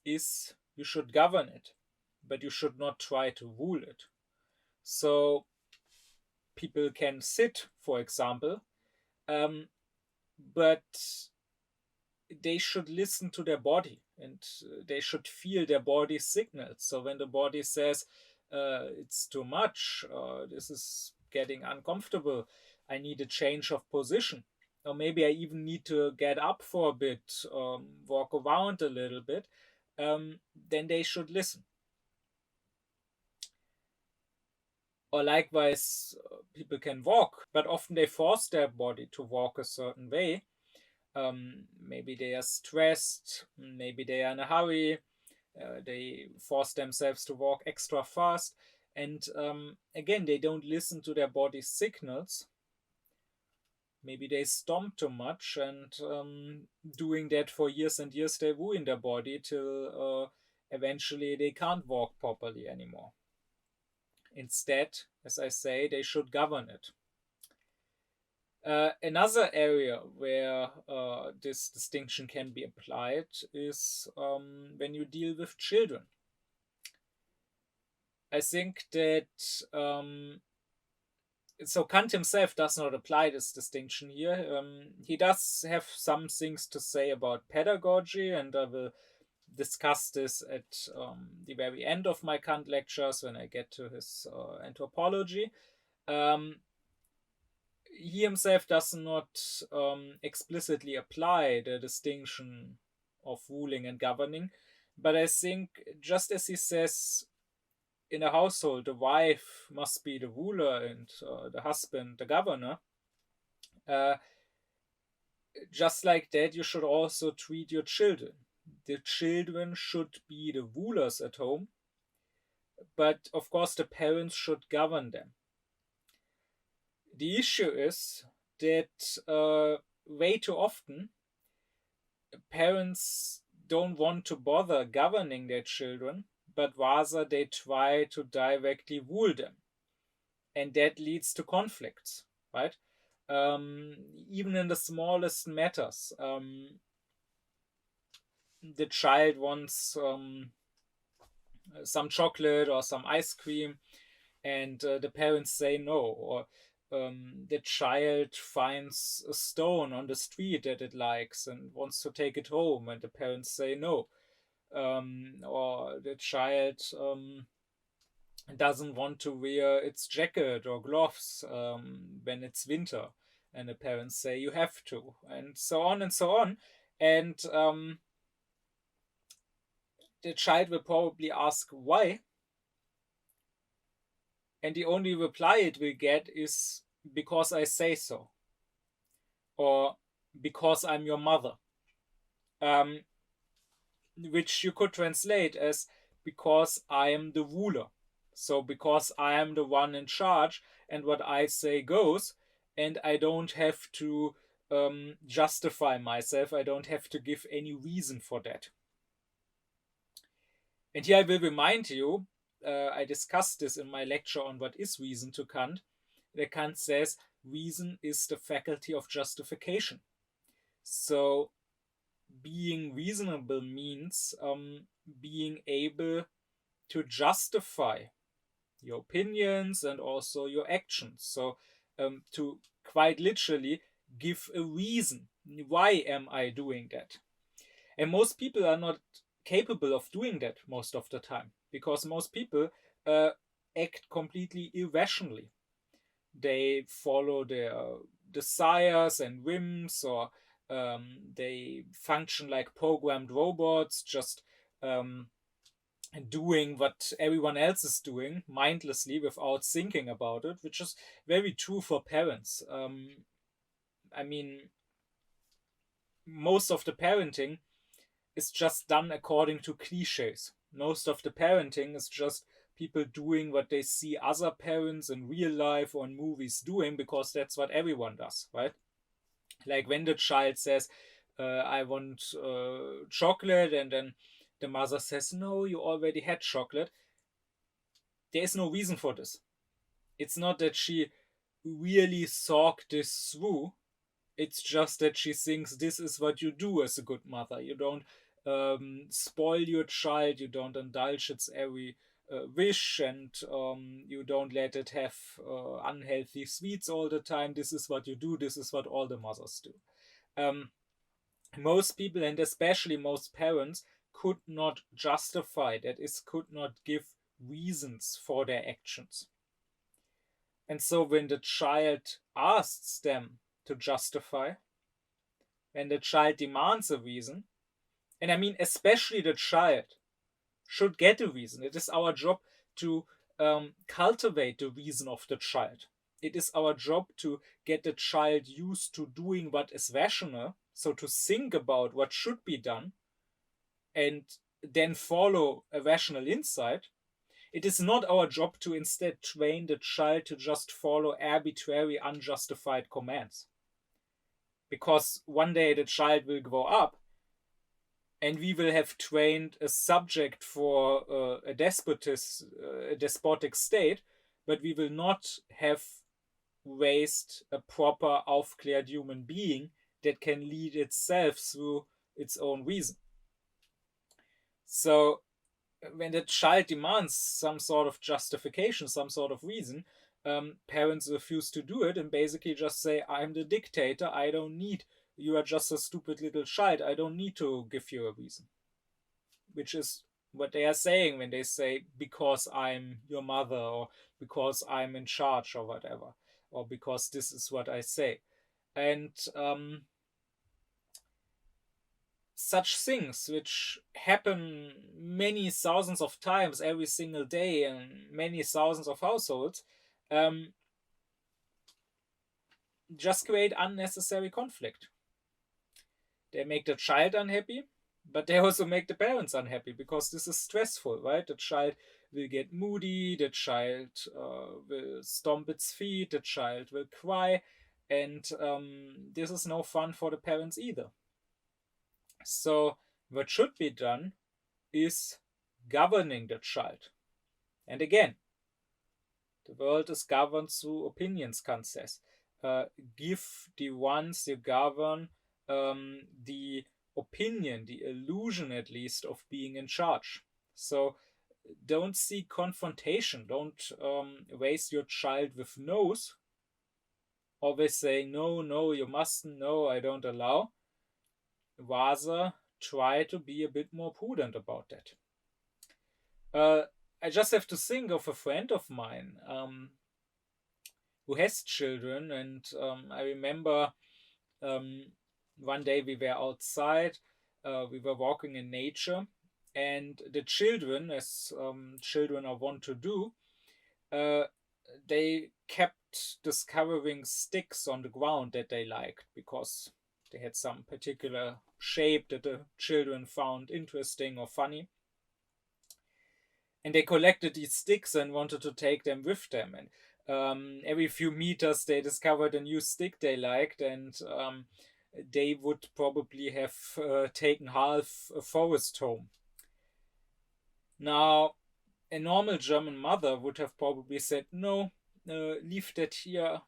Speaker 1: is you should govern it, but you should not try to rule it. So people can sit, for example, but they should listen to their body, and they should feel their body signals. So when the body says it's too much, this is getting uncomfortable, I need a change of position, or maybe I even need to get up for a bit, walk around a little bit, then they should listen. Or likewise, people can walk, but often they force their body to walk a certain way. Maybe they are stressed, maybe they are in a hurry, they force themselves to walk extra fast, and again, they don't listen to their body's signals. Maybe they stomp too much, and doing that for years and years, they ruin their body till eventually they can't walk properly anymore. Instead, as I say, they should govern it. Another area where this distinction can be applied is when you deal with children. I think that so Kant himself does not apply this distinction here. He does have some things to say about pedagogy, and I will discuss this at the very end of my Kant lectures when I get to his anthropology. He himself does not explicitly apply the distinction of ruling and governing, but I think just as he says in a household the wife must be the ruler and the husband the governor, uh, just like that you should also treat your children. The children should be the rulers at home, but of course the parents should govern them. The issue is that way too often parents don't want to bother governing their children, but rather they try to directly rule them. And that leads to conflicts, right? Even in the smallest matters. The child wants some chocolate or some ice cream, and the parents say no, or the child finds a stone on the street that it likes and wants to take it home, and the parents say no, or the child doesn't want to wear its jacket or gloves when it's winter, and the parents say you have to, and so on and so on. And the child will probably ask why, and the only reply it will get is because I say so, or because I'm your mother, um, which you could translate as because I am the ruler. So, because I am the one in charge, and what I say goes, and I don't have to justify myself, I don't have to give any reason for that. And here I will remind you, I discussed this in my lecture on what is reason to Kant, that Kant says reason is the faculty of justification. So being reasonable means being able to justify your opinions and also your actions. So to quite literally give a reason. Why am I doing that? And most people are not capable of doing that most of the time, because most people act completely irrationally. They follow their desires and whims, or they function like programmed robots, just doing what everyone else is doing mindlessly without thinking about it, which is very true for parents. I mean, most of the parenting is just done according to cliches. Most of the parenting is just people doing what they see other parents in real life or in movies doing, because that's what everyone does, right? Like when the child says, I want chocolate, and then the mother says, no, you already had chocolate. There is no reason for this. It's not that she really thought this through. It's just that she thinks this is what you do as a good mother. You don't spoil your child, you don't indulge its every wish, and you don't let it have unhealthy sweets all the time. This is what you do, this is what all the mothers do. Most people, and especially most parents, could not justify, that is, could not give reasons for their actions. And so when the child asks them to justify, when the child demands a reason, and I mean, especially the child should get a reason. It is our job to cultivate the reason of the child. it is our job to get the child used to doing what is rational, so to think about what should be done and then follow a rational insight. It is not our job to instead train the child to just follow arbitrary, unjustified commands. Because one day the child will grow up and we will have trained a subject for a despotic state, but we will not have raised a proper aufklärt human being that can lead itself through its own reason. So when the child demands some sort of justification, some sort of reason, parents refuse to do it and basically just say, I'm the dictator, I don't need, you are just a stupid little child, I don't need to give you a reason. Which is what they are saying when they say, because I'm your mother, or because I'm in charge, or whatever, or because this is what I say. And such things which happen many thousands of times every single day in many thousands of households, just create unnecessary conflict. They make the child unhappy, but they also make the parents unhappy because this is stressful, right? The child will get moody, the child will stomp its feet, the child will cry, and this is no fun for the parents either. So what should be done is governing the child. And again, the world is governed through opinions, Kant says. Give the ones you govern the opinion, the illusion at least, of being in charge. So don't seek confrontation. Don't raise your child with no's, always saying, no, no, you mustn't, no, I don't allow. Rather, try to be a bit more prudent about that. I just have to think of a friend of mine who has children, and I remember one day we were outside, we were walking in nature, and the children, as children are wont to do, they kept discovering sticks on the ground that they liked because they had some particular shape that the children found interesting or funny. And they collected these sticks and wanted to take them with them. And every few meters they discovered a new stick they liked, and they would probably have taken half a forest home. Now, a normal German mother would have probably said, no, leave that here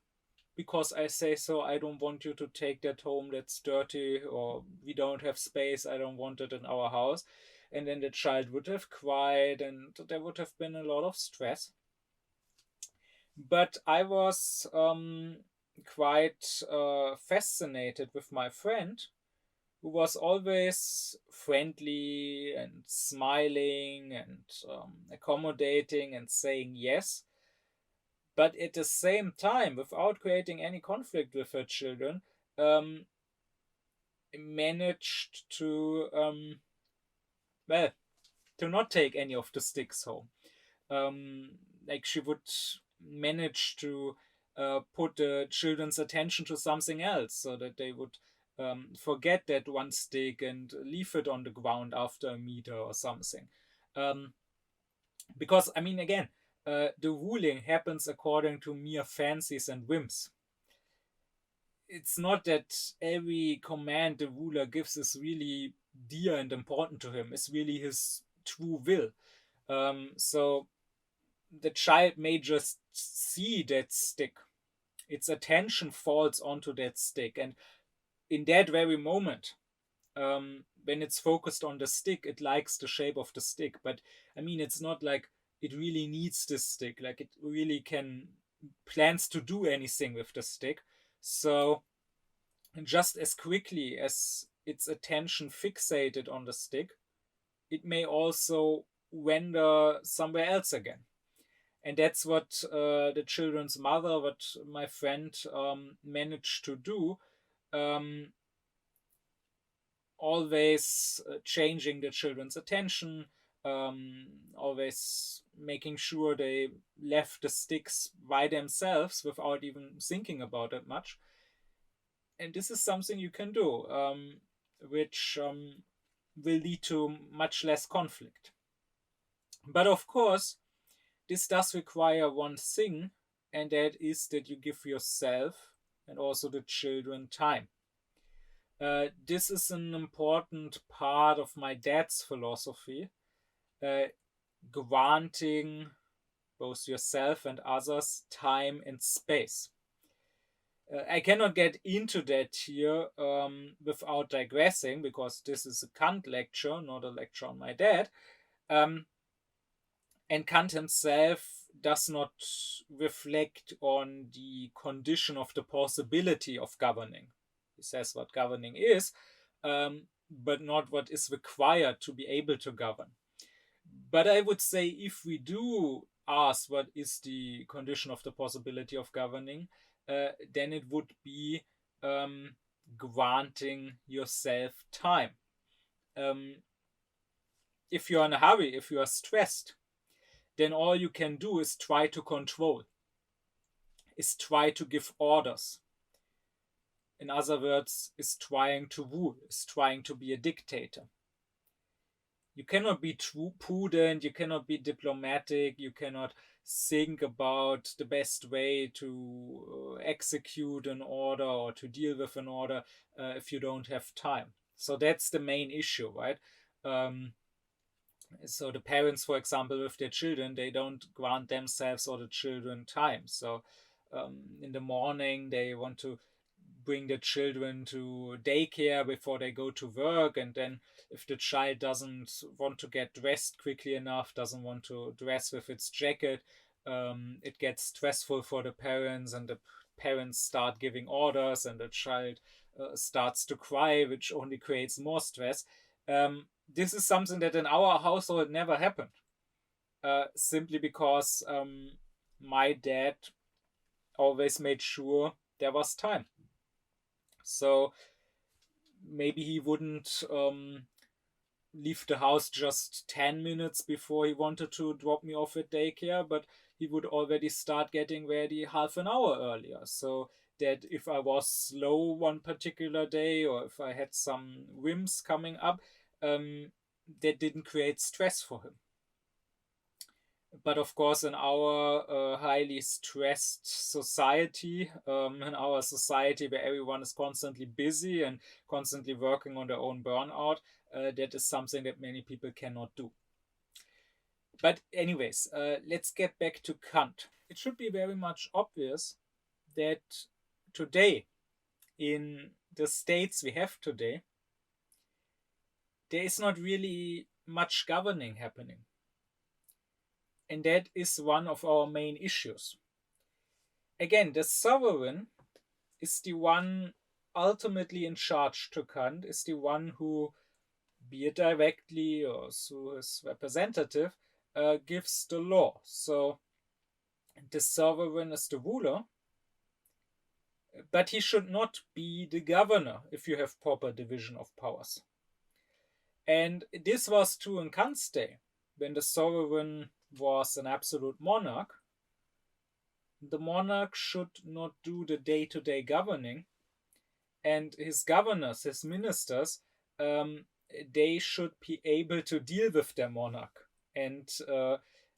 Speaker 1: because I say so. I don't want you to take that home, that's dirty, or we don't have space, I don't want it in our house. And then the child would have cried and there would have been a lot of stress. But I was quite fascinated with my friend, who was always friendly and smiling and accommodating and saying yes. But at the same time, without creating any conflict with her children, managed to, to not take any of the sticks home. Like she would manage to put the children's attention to something else so that they would forget that one stick and leave it on the ground after a meter or something. Because, I mean, again, the ruling happens according to mere fancies and whims. It's not that every command the ruler gives is really dear and important to him. It's really his true will. So the child may just see that stick. Its attention falls onto that stick. And in that very moment, when it's focused on the stick, it likes the shape of the stick. But I mean, it's not like it really needs this stick. Like it really plans to do anything with the stick. So just as quickly as its attention fixated on the stick, it may also wander somewhere else again. And that's what the children's mother, what my friend managed to do, always changing the children's attention, always making sure they left the sticks by themselves without even thinking about it much. And this is something you can do, which will lead to much less conflict. But of course, this does require one thing, and that is that you give yourself and also the children time. This is an important part of my dad's philosophy, granting both yourself and others time and space. I cannot get into that here without digressing, because this is a Kant lecture, not a lecture on my dad. And Kant himself does not reflect on the condition of the possibility of governing. He says what governing is, but not what is required to be able to govern. But I would say, if we do ask what is the condition of the possibility of governing, then it would be granting yourself time. If you're in a hurry, if you are stressed, then all you can do is try to control, is try to give orders. In other words, is trying to rule, is trying to be a dictator. You cannot be prudent, you cannot be diplomatic, you cannot think about the best way to execute an order or to deal with an order if you don't have time. So that's the main issue, right? So the parents, for example, with their children, they don't grant themselves or the children time. So in the morning, they want to bring the children to daycare before they go to work, and then if the child doesn't want to get dressed quickly enough, doesn't want to dress with its jacket, it gets stressful for the parents, and the parents start giving orders, and the child starts to cry, which only creates more stress. This is something that in our household never happened, simply because my dad always made sure there was time. So maybe he wouldn't leave the house just 10 minutes before he wanted to drop me off at daycare, but he would already start getting ready half an hour earlier, so that if I was slow one particular day, or if I had some whims coming up, that didn't create stress for him. But of course, in our highly stressed society, in our society where everyone is constantly busy and constantly working on their own burnout, that is something that many people cannot do. But anyways, let's get back to Kant. It should be very much obvious that today, in the states we have today, there is not really much governing happening. And that is one of our main issues. Again, the sovereign is the one ultimately in charge to Kant, is the one who, be it directly or through his representative, gives the law. So the sovereign is the ruler, but he should not be the governor if you have proper division of powers. And this was true in Kant's day, when the sovereign was an absolute monarch. The monarch should not do the day-to-day governing, and his governors, his ministers, they should be able to deal with their monarch, and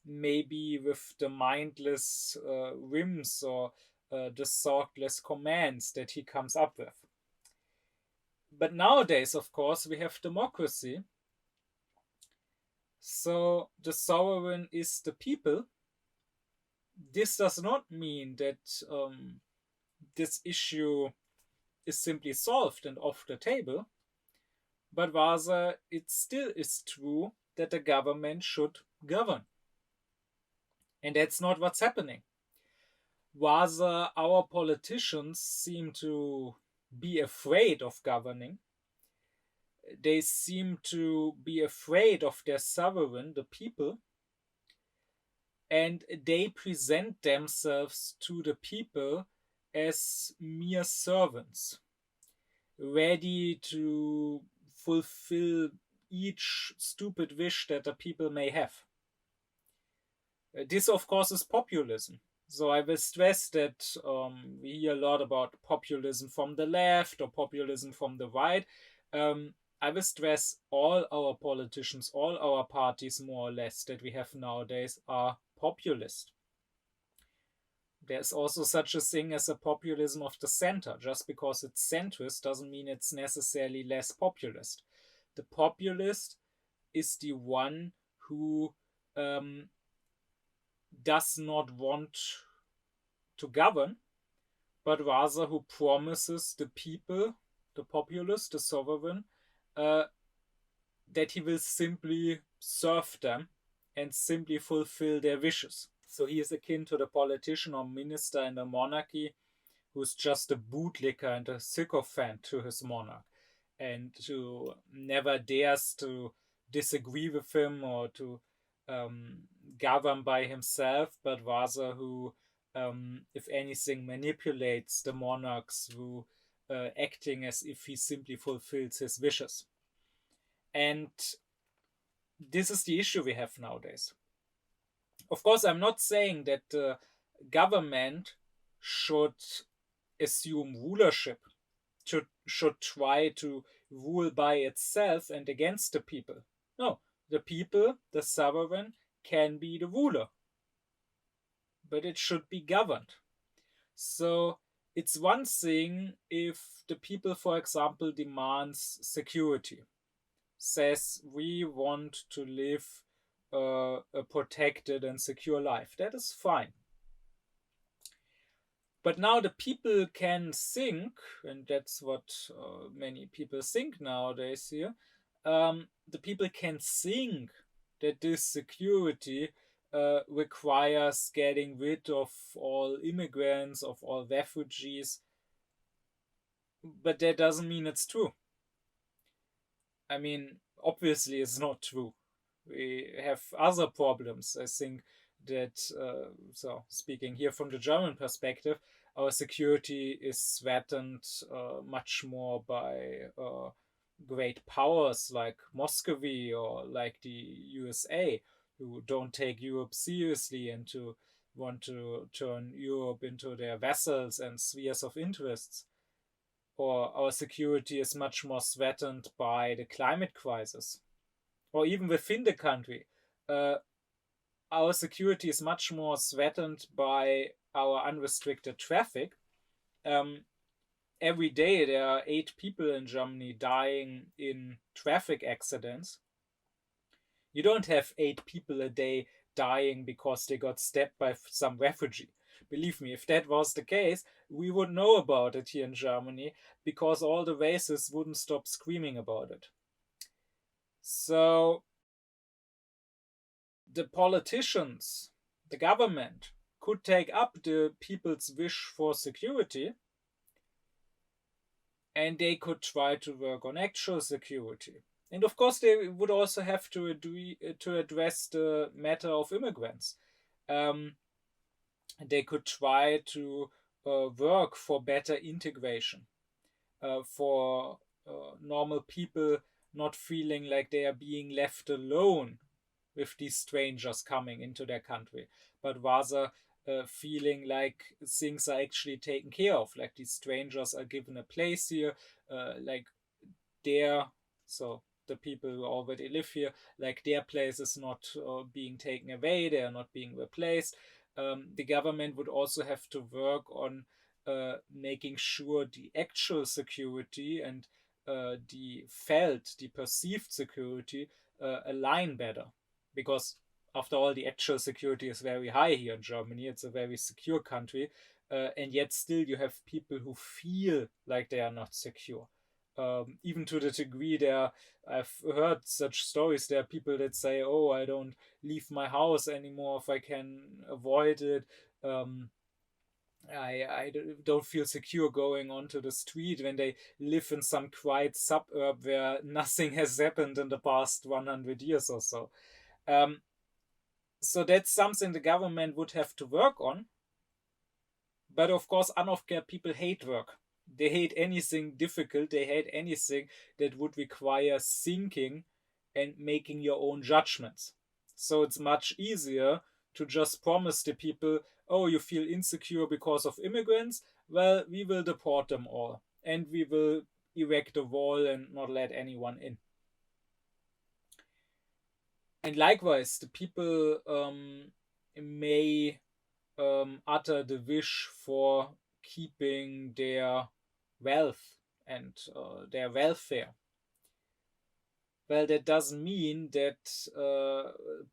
Speaker 1: maybe with the mindless whims or the thoughtless commands that he comes up with. But nowadays, of course, we have democracy. So the sovereign is the people. This does not mean that this issue is simply solved and off the table, but rather it still is true that the government should govern. And that's not what's happening. Rather, our politicians seem to be afraid of governing. They seem to be afraid of their sovereign, the people, and they present themselves to the people as mere servants, ready to fulfill each stupid wish that the people may have. This, of course, is populism. So I will stress that we hear a lot about populism from the left or populism from the right. I will stress all our politicians, all our parties, more or less, that we have nowadays are populist. There's also such a thing as a populism of the center. Just because it's centrist doesn't mean it's necessarily less populist. The populist is the one who does not want to govern, but rather who promises the people, the populace, the sovereign, that he will simply serve them and simply fulfill their wishes. So he is akin to the politician or minister in the monarchy who's just a bootlicker and a sycophant to his monarch, and who never dares to disagree with him or to govern by himself, but rather who, if anything, manipulates the monarchs through acting as if he simply fulfills his wishes. And this is the issue we have nowadays. Of course, I'm not saying that the government should assume rulership, should try to rule by itself and against the people. No, the people, the sovereign, can be the ruler, but it should be governed. So it's one thing if the people, for example, demands security, says we want to live a protected and secure life. That is fine. But now the people can think, and that's what many people think nowadays here, the people can think that this security requires getting rid of all immigrants, of all refugees, but that doesn't mean it's true. I mean, obviously it's not true. We have other problems. I think that, so speaking here from the German perspective, our security is threatened much more by great powers like Moscow or like the USA, who don't take Europe seriously and to want to turn Europe into their vessels and spheres of interests. Or our security is much more threatened by the climate crisis. Or even within the country, our security is much more threatened by our unrestricted traffic. Every day there are 8 people in Germany dying in traffic accidents. You don't have 8 people a day dying because they got stabbed by some refugee. Believe me, if that was the case, we would know about it here in Germany because all the racists wouldn't stop screaming about it. So the politicians, the government, could take up the people's wish for security, and they could try to work on actual security. And of course, they would also have to address the matter of immigrants. They could try to work for better integration, for normal people not feeling like they are being left alone with these strangers coming into their country, but rather feeling like things are actually taken care of, like these strangers are given a place here, like so the people who already live here, like their place is not being taken away, they are not being replaced. The government would also have to work on making sure the actual security and the perceived security align better. Because after all, the actual security is very high here in Germany. It's a very secure country. And yet still you have people who feel like they are not secure. Even to the degree I've heard such stories. There are people that say, oh, I don't leave my house anymore if I can avoid it. I don't feel secure going onto the street when they live in some quiet suburb where nothing has happened in the past 100 years or so. So that's something the government would have to work on. But of course, unaufklärt people hate work. They hate anything difficult. They hate anything that would require thinking and making your own judgments. So it's much easier to just promise the people, oh, you feel insecure because of immigrants? Well, we will deport them all and we will erect a wall and not let anyone in. And likewise, the people may utter the wish for keeping their wealth and their welfare. Well, that doesn't mean that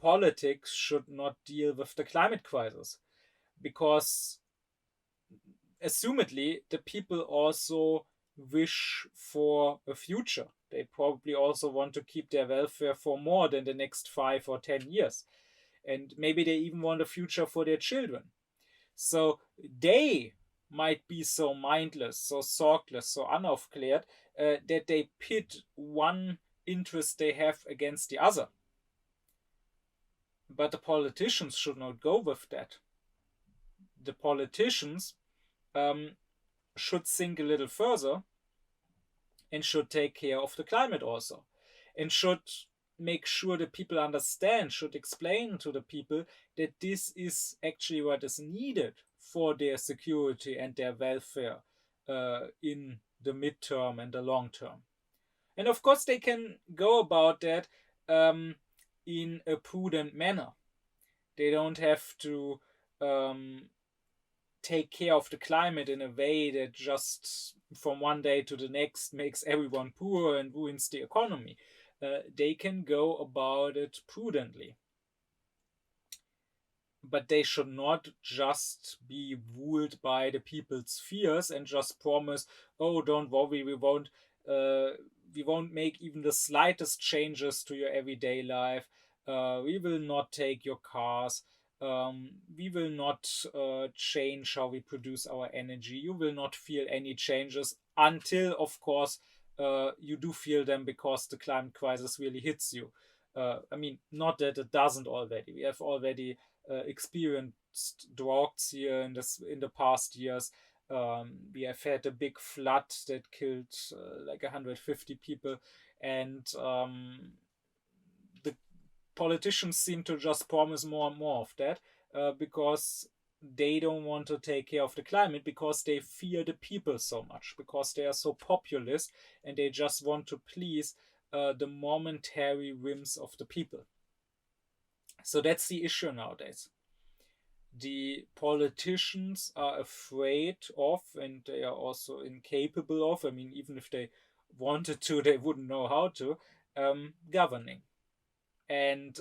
Speaker 1: politics should not deal with the climate crisis, because assumedly the people also wish for a future. They probably also want to keep their welfare for more than the next 5 or 10 years. And maybe they even want a future for their children. So they might be so mindless, so thoughtless, so unaufklärt that they pit one interest they have against the other. But the politicians should not go with that. The politicians should think a little further and should take care of the climate also, and should make sure the people understand, should explain to the people that this is actually what is needed for their security and their welfare in the midterm and the long term. And of course, they can go about that in a prudent manner. They don't have to take care of the climate in a way that just from one day to the next makes everyone poor and ruins the economy. They can go about it prudently. But they should not just be ruled by the people's fears and just promise, oh, don't worry, we won't make even the slightest changes to your everyday life. We will not take your cars. We will not change how we produce our energy. You will not feel any changes until, of course, you do feel them because the climate crisis really hits you. I mean, not that it doesn't already. We have already experienced droughts here in the past years. We have had a big flood that killed like 150 people, and the politicians seem to just promise more and more of that because they don't want to take care of the climate, because they fear the people so much, because they are so populist and they just want to please the momentary whims of the people. So that's the issue nowadays. The politicians are afraid of, and they are also incapable of, I mean, even if they wanted to, they wouldn't know how to, governing. And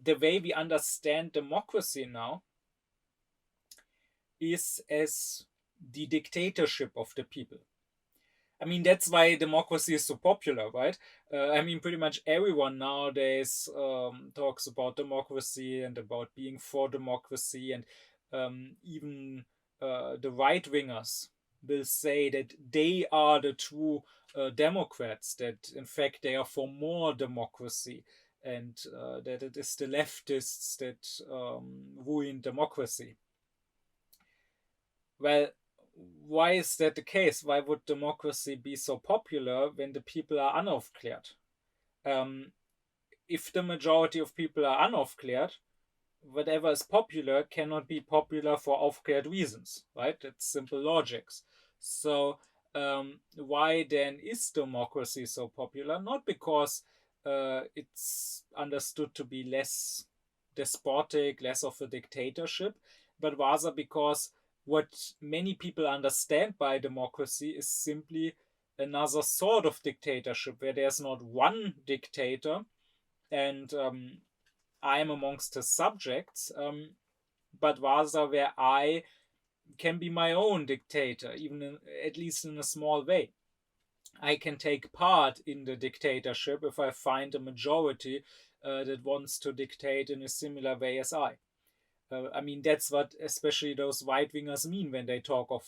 Speaker 1: the way we understand democracy now is as the dictatorship of the people. I mean, that's why democracy is so popular, right? I mean, pretty much everyone nowadays talks about democracy and about being for democracy, and even the right wingers will say that they are the true Democrats, that in fact they are for more democracy, and that it is the leftists that ruin democracy. Well, why is that the case? Why would democracy be so popular when the people are unaufklärt? If the majority of people are unaufklärt, whatever is popular cannot be popular for aufklärt reasons, right? It's simple logics. So why then is democracy so popular? Not because it's understood to be less despotic, less of a dictatorship, but rather because what many people understand by democracy is simply another sort of dictatorship where there's not one dictator and I'm amongst his subjects, but rather where I can be my own dictator, at least in a small way. I can take part in the dictatorship if I find a majority that wants to dictate in a similar way as I. I mean, that's what especially those right wingers mean when they talk of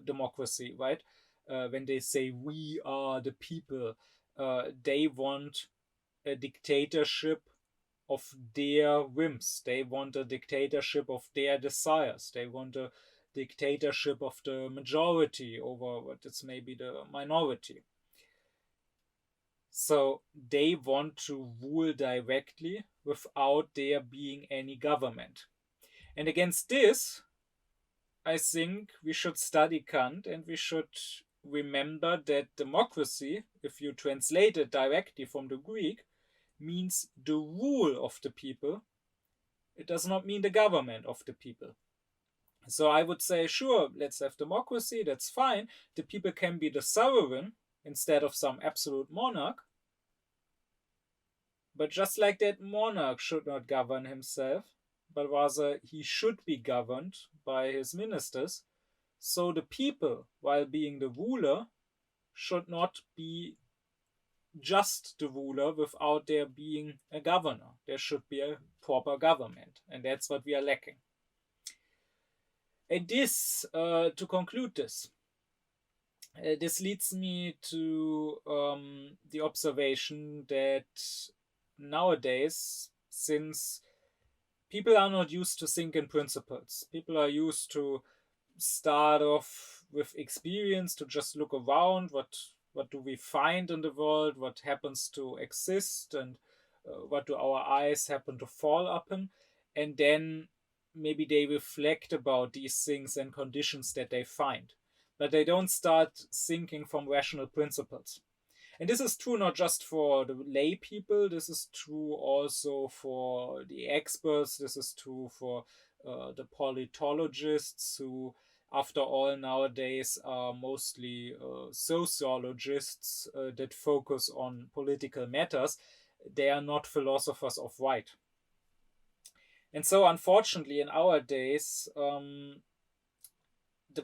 Speaker 1: democracy, right? When they say we are the people, they want a dictatorship of their whims. They want a dictatorship of their desires. They want a dictatorship of the majority over what is maybe the minority. So they want to rule directly without there being any government. And against this, I think we should study Kant, and we should remember that democracy, if you translate it directly from the Greek, means the rule of the people. It does not mean the government of the people. So I would say, sure, let's have democracy, that's fine. The people can be the sovereign instead of some absolute monarch. But just like that, monarch should not govern himself, but rather he should be governed by his ministers. So the people, while being the ruler, should not be just the ruler without there being a governor. There should be a proper government, and that's what we are lacking. And this, to conclude this leads me to the observation that nowadays, since people are not used to think in principles, people are used to start off with experience, to just look around, what do we find in the world, what happens to exist, and what do our eyes happen to fall upon, and then maybe they reflect about these things and conditions that they find, but they don't start thinking from rational principles. And this is true not just for the lay people, this is true also for the experts, this is true for the politologists, who, after all, nowadays are mostly sociologists that focus on political matters. They are not philosophers of right. And so, unfortunately, in our days, the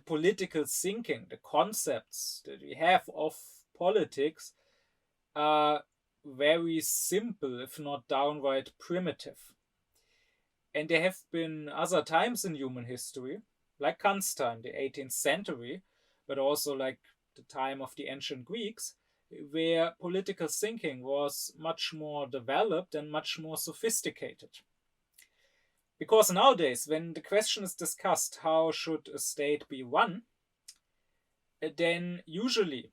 Speaker 1: political thinking, the concepts that we have of politics, are very simple, if not downright primitive. And there have been other times in human history, like Kant's time, the 18th century, but also like the time of the ancient Greeks, where political thinking was much more developed and much more sophisticated. Because nowadays, when the question is discussed, how should a state be run, then usually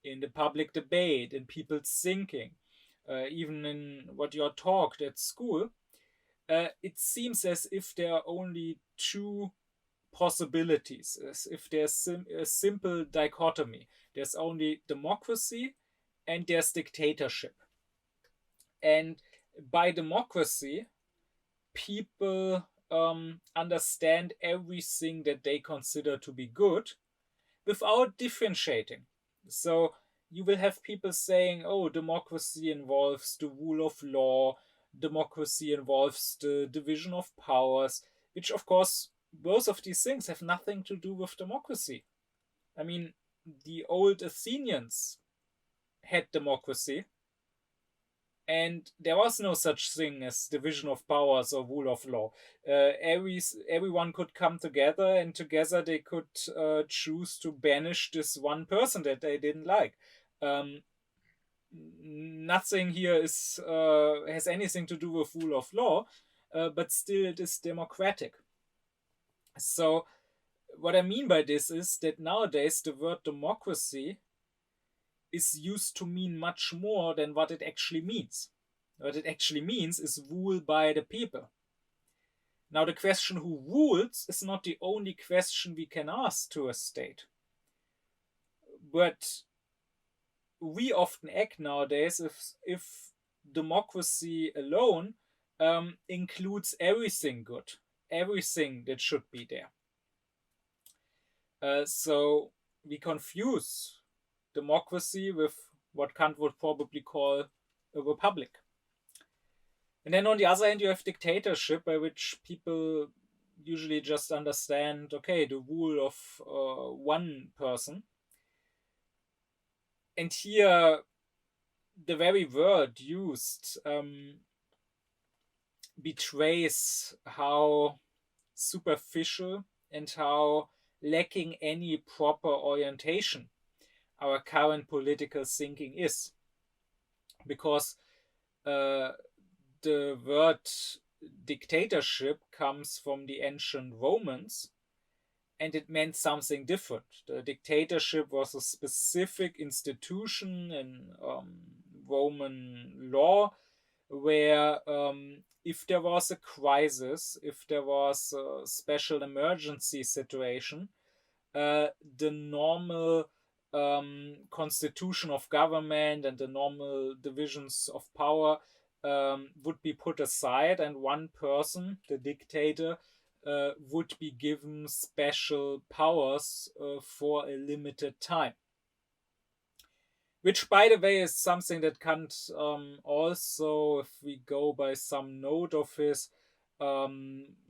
Speaker 1: in the public debate, in people's thinking, even in what you're taught at school, it seems as if there are only two possibilities, as if there's a simple dichotomy. There's only democracy and there's dictatorship. And by democracy, people understand everything that they consider to be good without differentiating. So you will have people saying, oh, democracy involves the rule of law, democracy involves the division of powers, which, of course, both of these things have nothing to do with democracy. I mean, the old Athenians had democracy, and there was no such thing as division of powers or rule of law. Everyone could come together, and together they could choose to banish this one person that they didn't like. Nothing here is has anything to do with rule of law, but still it is democratic. So what I mean by this is that nowadays the word democracy is used to mean much more than what it actually means. What it actually means is rule by the people. Now, the question who rules is not the only question we can ask to a state. But we often act nowadays if democracy alone includes everything good, everything that should be there. So we confuse democracy with what Kant would probably call a republic. And then on the other hand, you have dictatorship, by which people usually just understand, okay, the rule of one person. And here, the very word used betrays how superficial and how lacking any proper orientation our current political thinking is. Because the word dictatorship comes from the ancient Romans, and it meant something different. The dictatorship was a specific institution in Roman law, where if there was a crisis, if there was a special emergency situation, the normal constitution of government and the normal divisions of power would be put aside, and one person, the dictator, would be given special powers for a limited time. Which, by the way, is something that Kant also, if we go by some note of his,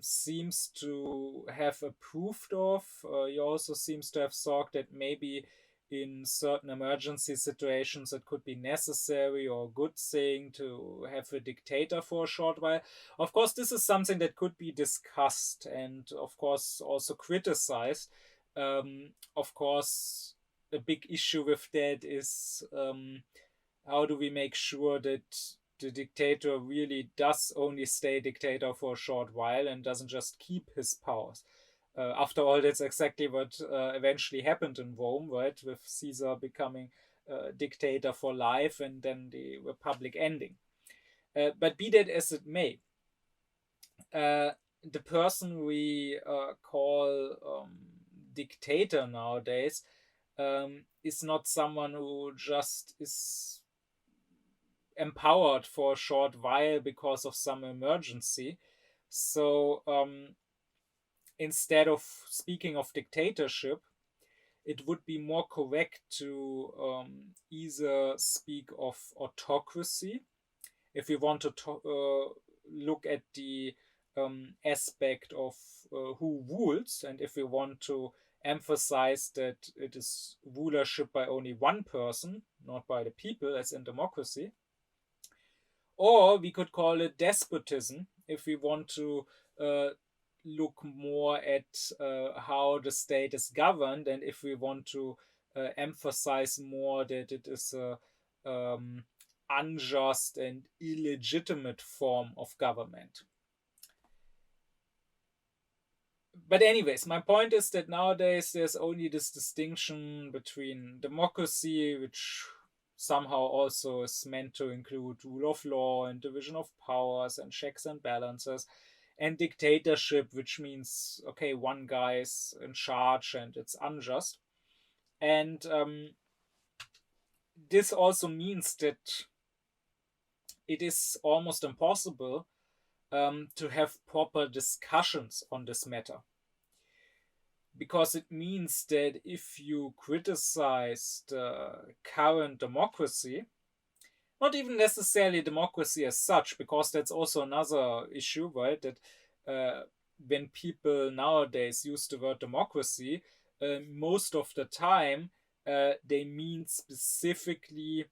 Speaker 1: seems to have approved of. He also seems to have thought that maybe in certain emergency situations it could be necessary or a good thing to have a dictator for a short while. Of course, this is something that could be discussed and, of course, also criticized. Of course, a big issue with that is how do we make sure that the dictator really does only stay dictator for a short while and doesn't just keep his powers. After all, that's exactly what eventually happened in Rome, right? With Caesar becoming dictator for life and then the Republic ending. But be that as it may, the person we call dictator nowadays is not someone who just is empowered for a short while because of some emergency. So instead of speaking of dictatorship, it would be more correct to either speak of autocracy, if we want to look at the aspect of who rules, and if we want to emphasize that it is rulership by only one person, not by the people, as in democracy. Or we could call it despotism if we want to look more at how the state is governed, and if we want to emphasize more that it is a unjust and illegitimate form of government. But anyways, my point is that nowadays there's only this distinction between democracy, which somehow also is meant to include rule of law and division of powers and checks and balances, and dictatorship, which means, okay, one guy is in charge and it's unjust. And this also means that it is almost impossible to have proper discussions on this matter. Because it means that if you criticize the current democracy, not even necessarily democracy as such, because that's also another issue, right? That when people nowadays use the word democracy, most of the time they mean specifically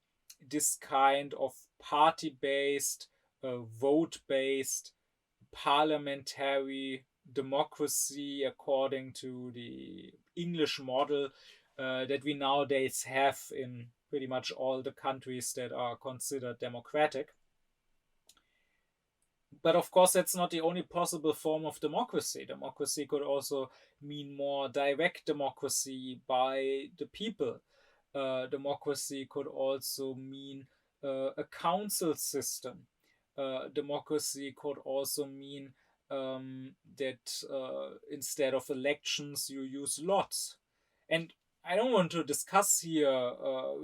Speaker 1: this kind of party-based, vote-based, parliamentary democracy according to the English model that we nowadays have in pretty much all the countries that are considered democratic. But of course, that's not the only possible form of democracy. Democracy could also mean more direct democracy by the people. Democracy could also mean a council system. Democracy could also mean that instead of elections, you use lots. And I don't want to discuss here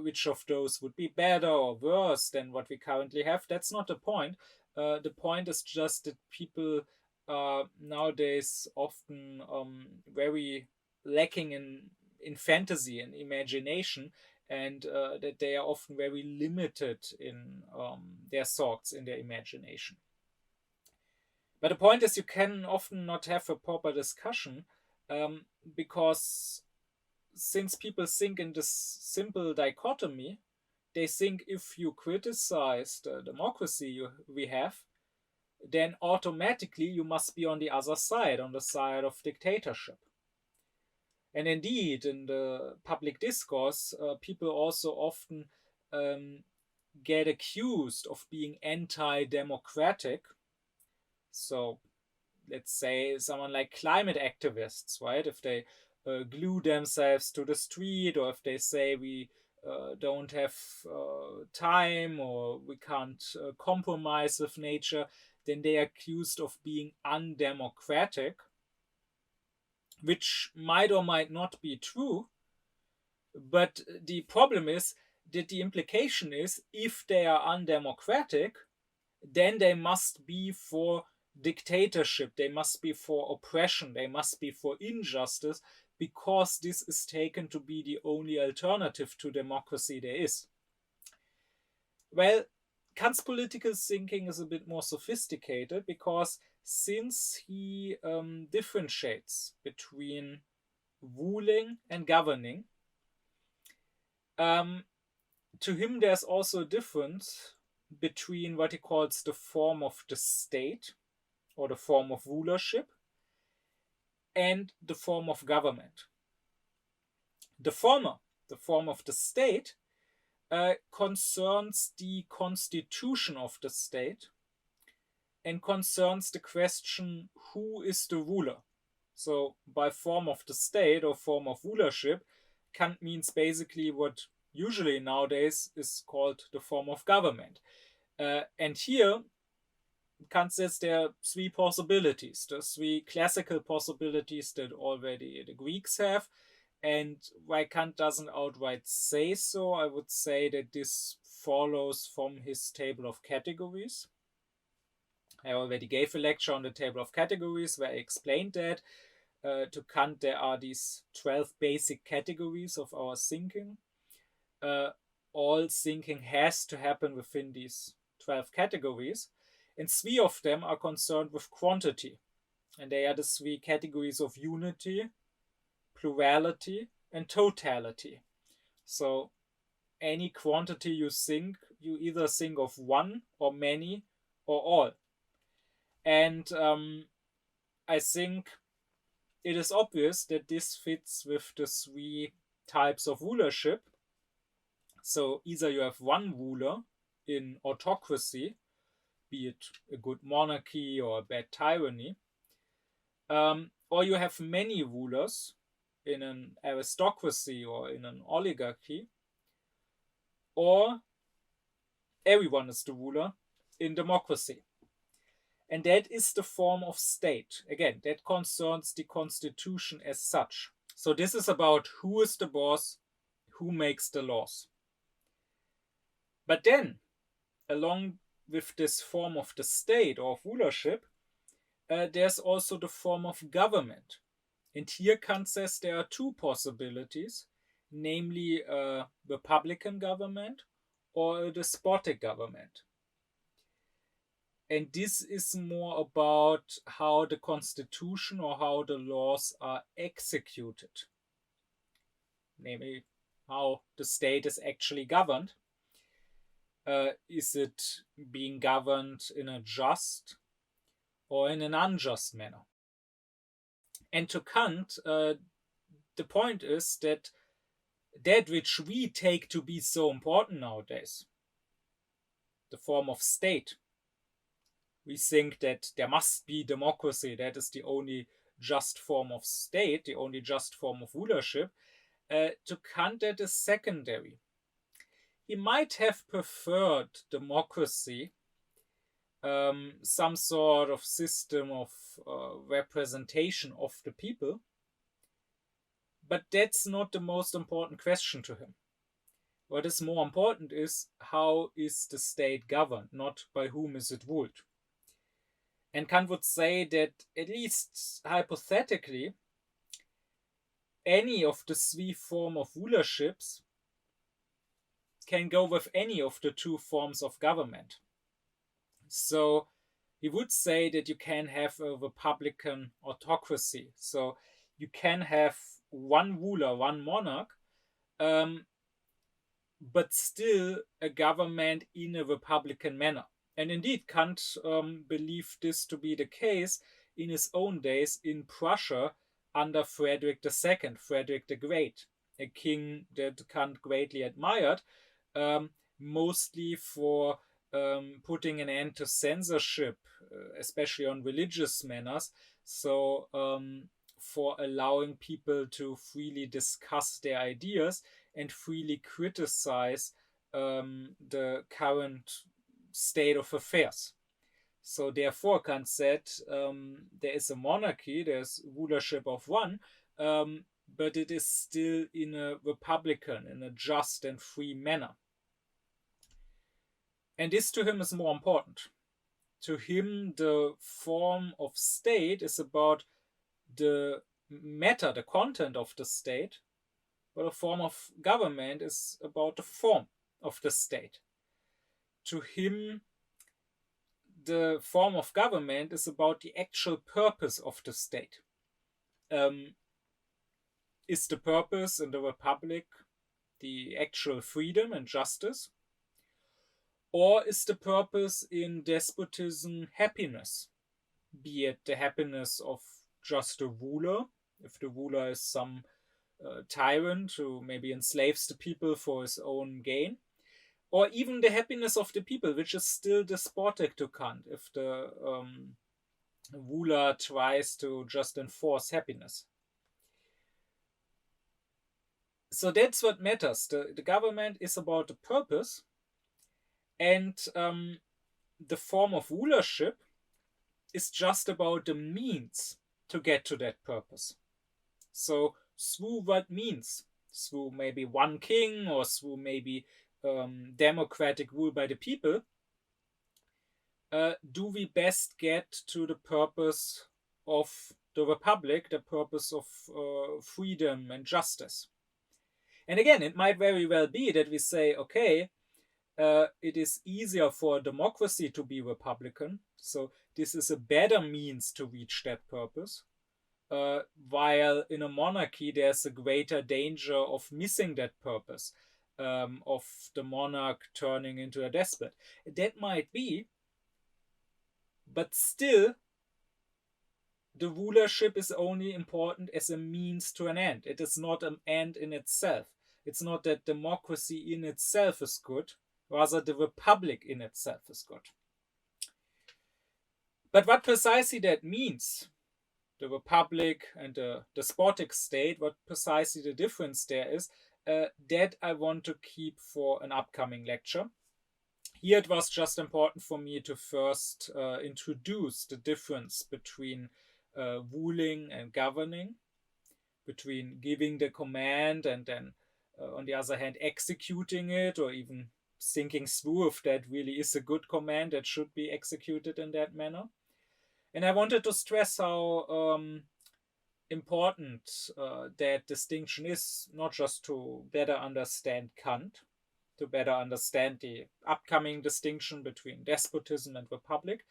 Speaker 1: which of those would be better or worse than what we currently have. That's not the point. The point is just that people are nowadays often very lacking in fantasy and imagination, and that they are often very limited in their thoughts, in their imagination. But the point is, you can often not have a proper discussion because since people think in this simple dichotomy, they think if you criticize the democracy we have, then automatically you must be on the other side, on the side of dictatorship. And indeed, in the public discourse, people also often get accused of being anti-democratic. So let's say someone like climate activists, right? If they glue themselves to the street, or if they say we don't have time, or we can't compromise with nature, then they are accused of being undemocratic, which might or might not be true. But the problem is that the implication is, if they are undemocratic, then they must be for dictatorship, they must be for oppression, they must be for injustice, because this is taken to be the only alternative to democracy there is. Well, Kant's political thinking is a bit more sophisticated, because since he differentiates between ruling and governing, to him there's also a difference between what he calls the form of the state, or the form of rulership, and the form of government. The former, the form of the state, concerns the constitution of the state and concerns the question, who is the ruler? So by form of the state or form of rulership, Kant means basically what usually nowadays is called the form of government. And here, Kant says there are three possibilities, the three classical possibilities that already the Greeks have. And why Kant doesn't outright say so, I would say that this follows from his table of categories. I already gave a lecture on the table of categories where I explained that. To Kant, there are these 12 basic categories of our thinking. All thinking has to happen within these 12 categories, and three of them are concerned with quantity. And they are the three categories of unity, plurality, and totality. So any quantity you think, you either think of one or many or all. And I think it is obvious that this fits with the three types of rulership. So either you have one ruler in autocracy, be it a good monarchy or a bad tyranny, or you have many rulers in an aristocracy or in an oligarchy, or everyone is the ruler in democracy. And that is the form of state. Again, that concerns the constitution as such. So this is about who is the boss, who makes the laws. But then, along with this form of the state or of rulership, there's also the form of government. And here Kant says there are two possibilities, namely a republican government or a despotic government. And this is more about how the constitution or how the laws are executed, namely how the state is actually governed. Is it being governed in a just or in an unjust manner? And to Kant, the point is that which we take to be so important nowadays, the form of state, we think that there must be democracy, that is the only just form of state, the only just form of rulership. To Kant, that is secondary. He might have preferred democracy, some sort of system of representation of the people, but that's not the most important question to him. What is more important is, how is the state governed, not by whom is it ruled. And Kant would say that, at least hypothetically, any of the three forms of rulerships can go with any of the two forms of government. So he would say that you can have a republican autocracy. So you can have one ruler, one monarch, but still a government in a republican manner. And indeed, Kant believed this to be the case in his own days in Prussia under Frederick II, Frederick the Great, a king that Kant greatly admired, mostly for putting an end to censorship, especially on religious matters. So for allowing people to freely discuss their ideas, and freely criticize the current state of affairs. So therefore, Kant said, there is a monarchy, there's rulership of one, but it is still in a republican, in a just and free manner. And this to him is more important. To him, the form of state is about the matter, the content of the state, but a form of government is about the form of the state. To him, the form of government is about the actual purpose of the state. Is the purpose in the republic the actual freedom and justice? Or is the purpose in despotism happiness? Be it the happiness of just a ruler, if the ruler is some tyrant who maybe enslaves the people for his own gain, or even the happiness of the people, which is still despotic to Kant, if the ruler tries to just enforce happiness. So that's what matters. The government is about the purpose, and the form of rulership is just about the means to get to that purpose. So through what means? Through maybe one king, or through maybe democratic rule by the people, do we best get to the purpose of the republic, the purpose of freedom and justice? And again, it might very well be that we say, okay, it is easier for a democracy to be republican, so this is a better means to reach that purpose, while in a monarchy there's a greater danger of missing that purpose, of the monarch turning into a despot. That might be, but still the rulership is only important as a means to an end. It is not an end in itself. It's not that democracy in itself is good, rather the republic in itself is good. But what precisely that means, the republic and the despotic state, what precisely the difference there is, that I want to keep for an upcoming lecture. Here it was just important for me to first introduce the difference between ruling and governing, between giving the command and then on the other hand executing it, or even thinking through if that really is a good command that should be executed in that manner. And I wanted to stress how important that distinction is, not just to better understand Kant, to better understand the upcoming distinction between despotism and republic,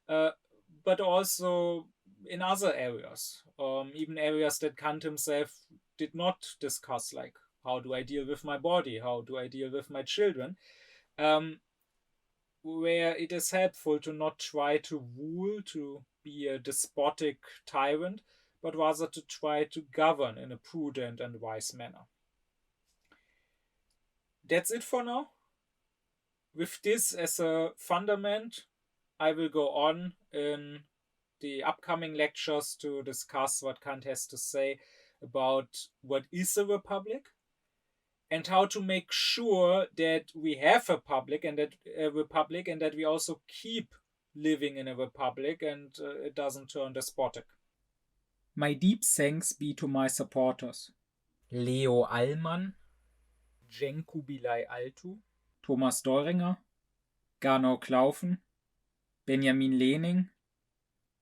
Speaker 1: but also in other areas, even areas that Kant himself did not discuss, like how do I deal with my body, how do I deal with my children, where it is helpful to not try to rule, to be a despotic tyrant, but rather to try to govern in a prudent and wise manner. That's it for now. With this as a fundament, I will go on in the upcoming lectures to discuss what Kant has to say about what is a republic, and how to make sure that we have a republic and that we also keep living in a republic and it doesn't turn despotic. My deep thanks be to my supporters: Leo Allmann, Cenkubilay Altu, Thomas Deuringer, Gernot Klaufen, Benjamin Lehning,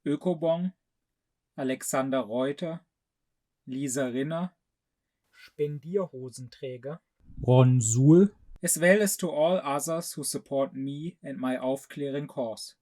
Speaker 1: Ökobong, Alexander Reuter, Lisa Rinner, Spendierhosenträger, Ron Suhl, as well as to all others who support me and my aufkläring cause.